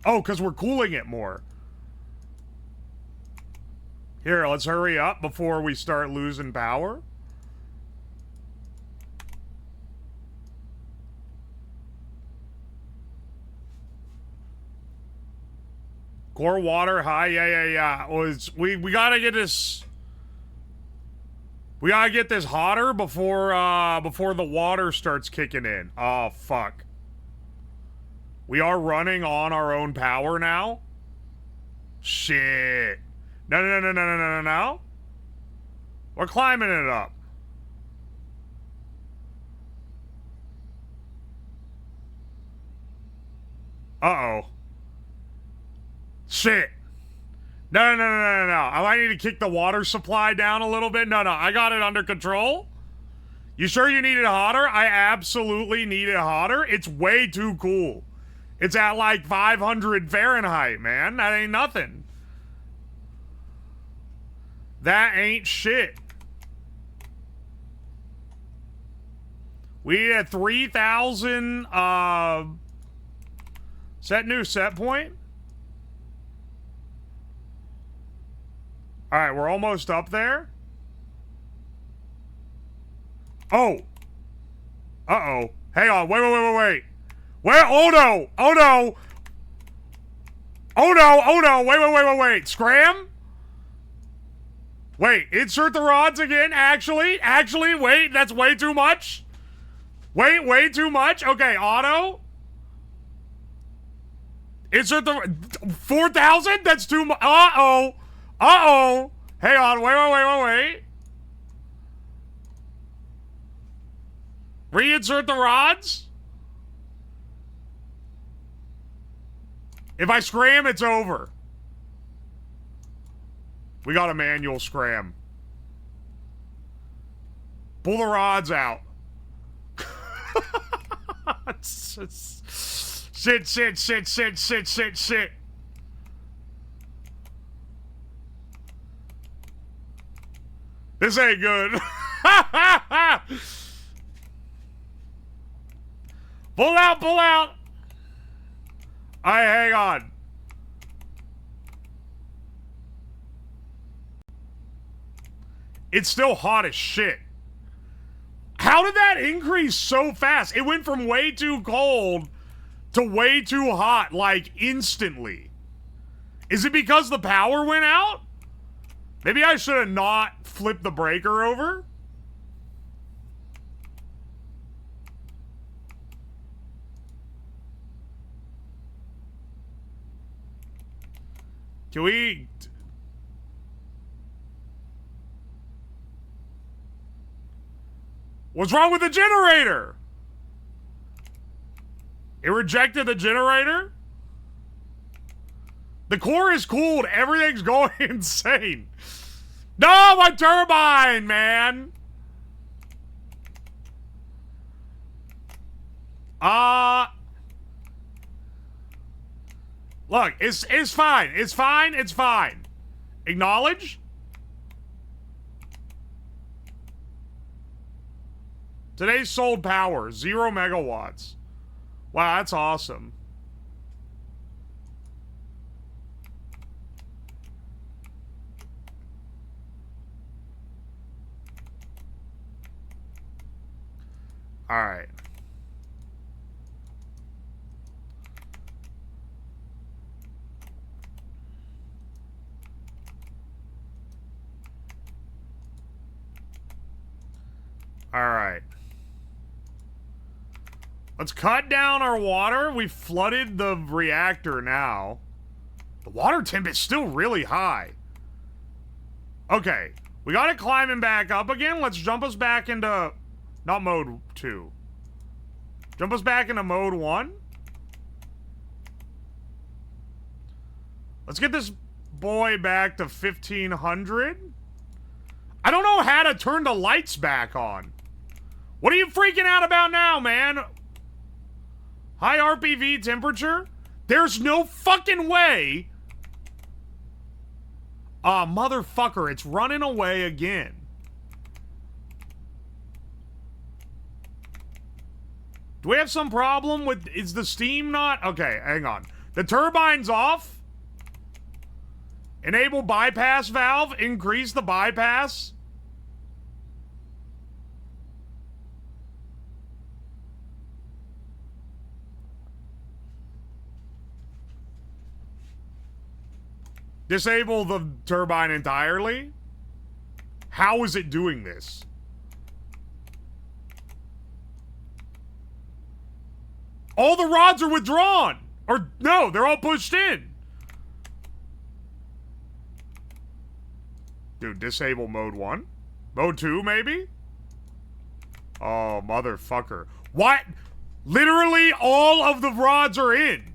Oh, because we're cooling it more. Here, let's hurry up before we start losing power. Core water high, yeah. We gotta get this. We gotta get this hotter before the water starts kicking in. Oh fuck. We are running on our own power now. Shit. No. We're climbing it up. Uh-oh. Shit. No. I might need to kick the water supply down a little bit. No. I got it under control. You sure you need it hotter? I absolutely need it hotter. It's way too cool. It's at like 500 Fahrenheit, man. That ain't nothing. That ain't shit. We at 3,000, set new set point. All right, we're almost up there. Oh. Uh-oh. Hang on. Wait. Where? Oh, no. Wait. Scram? Wait, insert the rods again? Actually, wait, that's way too much. Way too much. Okay, auto. Insert the 4,000? That's too much. Uh-oh. Hang on, wait. Reinsert the rods? If I scram, it's over. We got a manual scram. Pull the rods out. Shit. This ain't good. Pull out. All right, hang on. It's still hot as shit. How did that increase so fast? It went from way too cold to way too hot, like, instantly. Is it because the power went out? Maybe I should have not flipped the breaker over? Can we... What's wrong with the generator? It rejected the generator? The core is cooled. Everything's going insane. No, my turbine, man. Look, it's fine. It's fine. Acknowledge. Today's sold power, 0 megawatts. Wow, that's awesome. All right. All right. Let's cut down our water. We flooded the reactor now. The water temp is still really high. Okay. We got it climbing back up again. Let's jump us back into... Not mode 2. Jump us back into mode 1. Let's get this boy back to 1,500. I don't know how to turn the lights back on. What are you freaking out about now, man? High RPV temperature? There's no fucking way. Ah, motherfucker, it's running away again. Do we have some problem with... Is the steam not... Okay, hang on. The turbine's off. Enable bypass valve. Increase the bypass. Disable the turbine entirely? How is it doing this? All the rods are withdrawn! Or, no, they're all pushed in. Dude, disable mode 1? Mode 2, maybe? Oh, motherfucker. What? Literally all of the rods are in.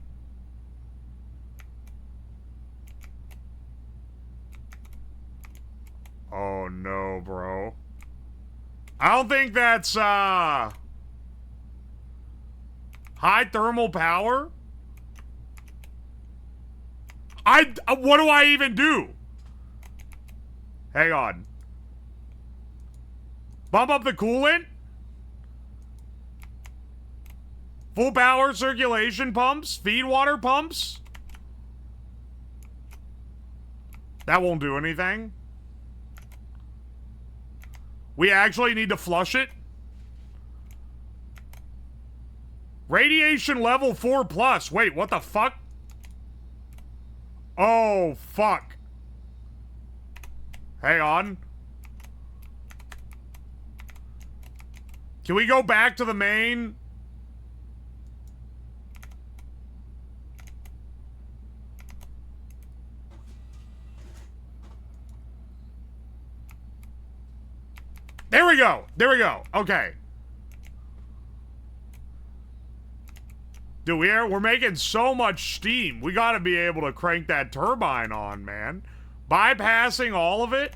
Oh, no, bro. I don't think that's, high thermal power? What do I even do? Hang on. Bump up the coolant? Full power circulation pumps? Feed water pumps? That won't do anything. We actually need to flush it? Radiation level 4+. Wait, what the fuck? Oh, fuck. Hang on. Can we go back to the main? There we go. There we go. Okay. Dude, we're making so much steam. We gotta be able to crank that turbine on, man. Bypassing all of it?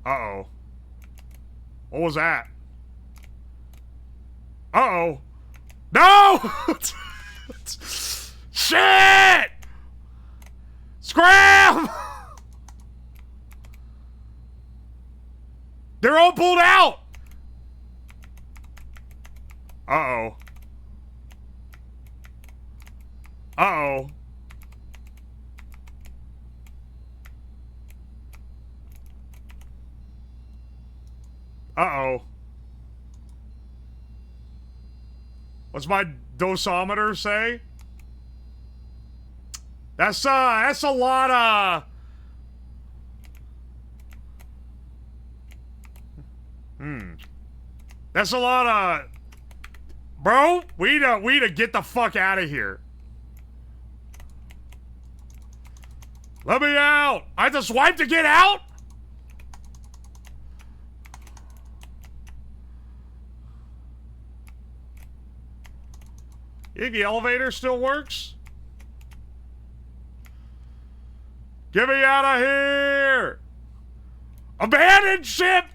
Uh-oh. What was that? Uh-oh. No! Shit! Scram! They're all pulled out! Uh-oh. Uh-oh. Uh-oh. What's my dosimeter say? That's a lot of... That's a lot of... Bro, we need to get the fuck out of here. Let me out! I have to swipe to get out? You think the elevator still works? Get me out of here! Abandoned ship!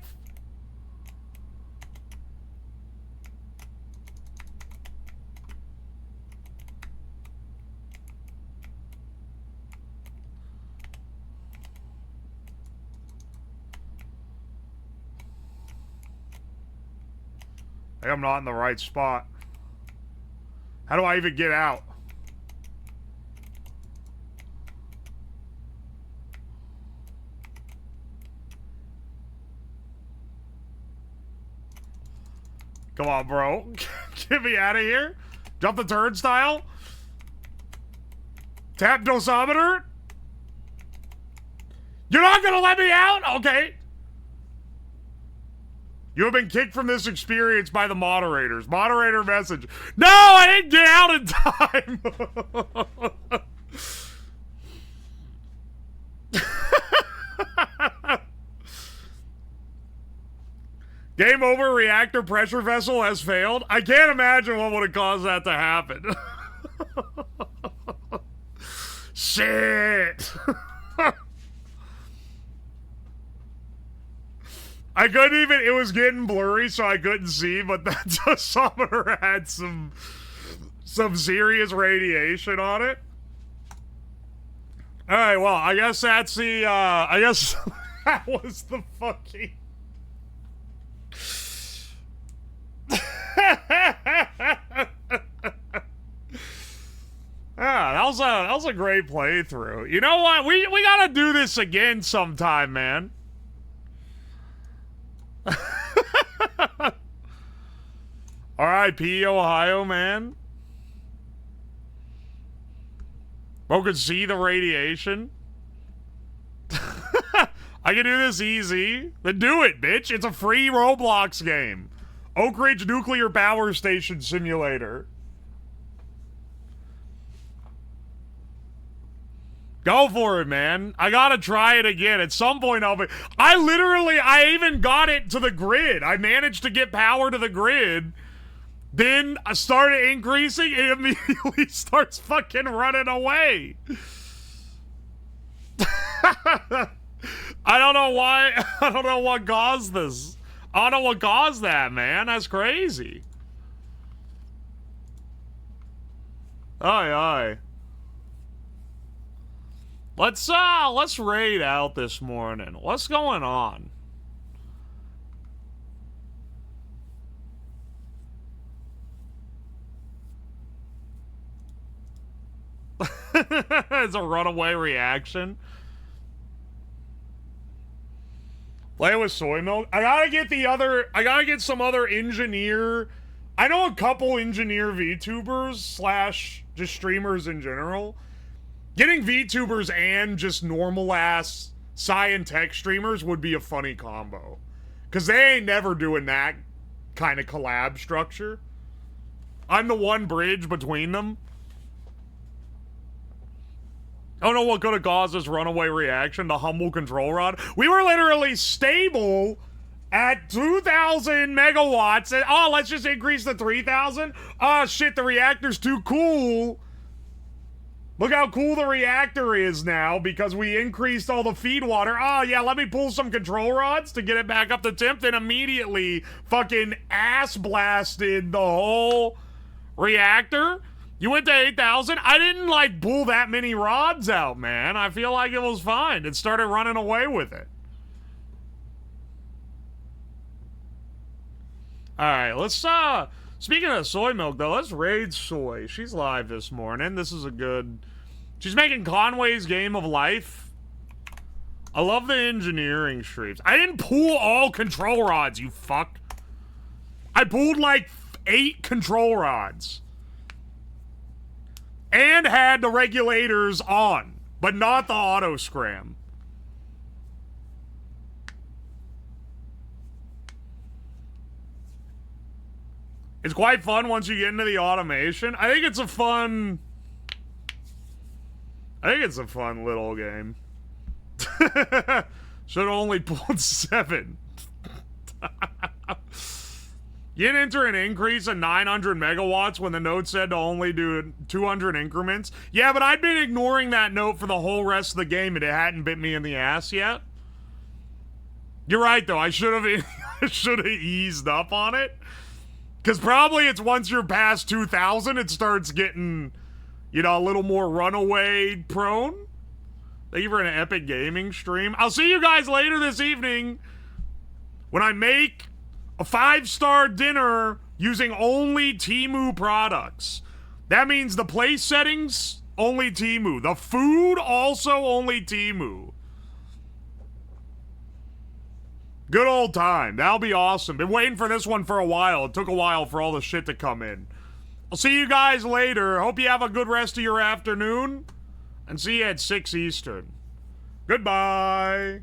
I think I'm not in the right spot. How do I even get out? Come on, bro. Get me out of here. Jump the turnstile. Tap dosimeter. You're not gonna let me out? Okay. You have been kicked from this experience by the moderators. Moderator message. No, I didn't get out in time. Game over. Reactor pressure vessel has failed. I can't imagine what would have caused that to happen. Shit. I couldn't even, it was getting blurry, so I couldn't see, but that summoner had some serious radiation on it. Alright, well, I guess that's the, I guess that was the fucking... that was a great playthrough. You know what? We gotta do this again sometime, man. R.I.P. Ohio, man. Bro could see the radiation. I can do this easy. Then do it, bitch. It's a free Roblox game. Oakridge Nuclear Power Station Simulator. Go for it, man. I gotta try it again. At some point, I even got it to the grid. I managed to get power to the grid. Then I started increasing, it immediately starts fucking running away. I don't know why. I don't know what caused this. I don't know what caused that, man. That's crazy. Aye, aye. Let's raid out this morning. What's going on? It's a runaway reaction. Play with soy milk. I gotta get some other engineer. I know a couple engineer VTubers slash just streamers in general. Getting VTubers and just normal ass sci and tech streamers would be a funny combo. Cause they ain't never doing that kind of collab structure. I'm the one bridge between them. I don't know what could have caused this runaway reaction to humble control rod. We were literally stable at 2,000 megawatts. And, oh, let's just increase to 3,000. Oh, shit, the reactor's too cool. Look how cool the reactor is now because we increased all the feed water. Oh, yeah, let me pull some control rods to get it back up to temp. Then immediately fucking ass blasted the whole reactor. You went to 8,000? I didn't, like, pull that many rods out, man. I feel like it was fine. It started running away with it. Alright, let's, speaking of soy milk, though, let's raid Soy. She's live this morning. This is a good... She's making Conway's Game of Life. I love the engineering streams. I didn't pull all control rods, you fuck. I pulled, like, 8 control rods. And had the regulators on, but not the auto scram. It's quite fun once you get into the automation. I think it's a fun little game. Should have only pulled 7. You didn't enter an increase of 900 megawatts when the note said to only do 200 increments. Yeah, but I'd been ignoring that note for the whole rest of the game and it hadn't bit me in the ass yet. You're right, though. I should have eased up on it. Because probably it's once you're past 2,000, it starts getting, you know, a little more runaway prone. Thank you for an epic gaming stream. I'll see you guys later this evening when I make a 5-star dinner using only Temu products. That means the place settings, only Temu. The food, also only Temu. Good old time. That'll be awesome. Been waiting for this one for a while. It took a while for all the shit to come in. I'll see you guys later. Hope you have a good rest of your afternoon. And see you at 6 Eastern. Goodbye.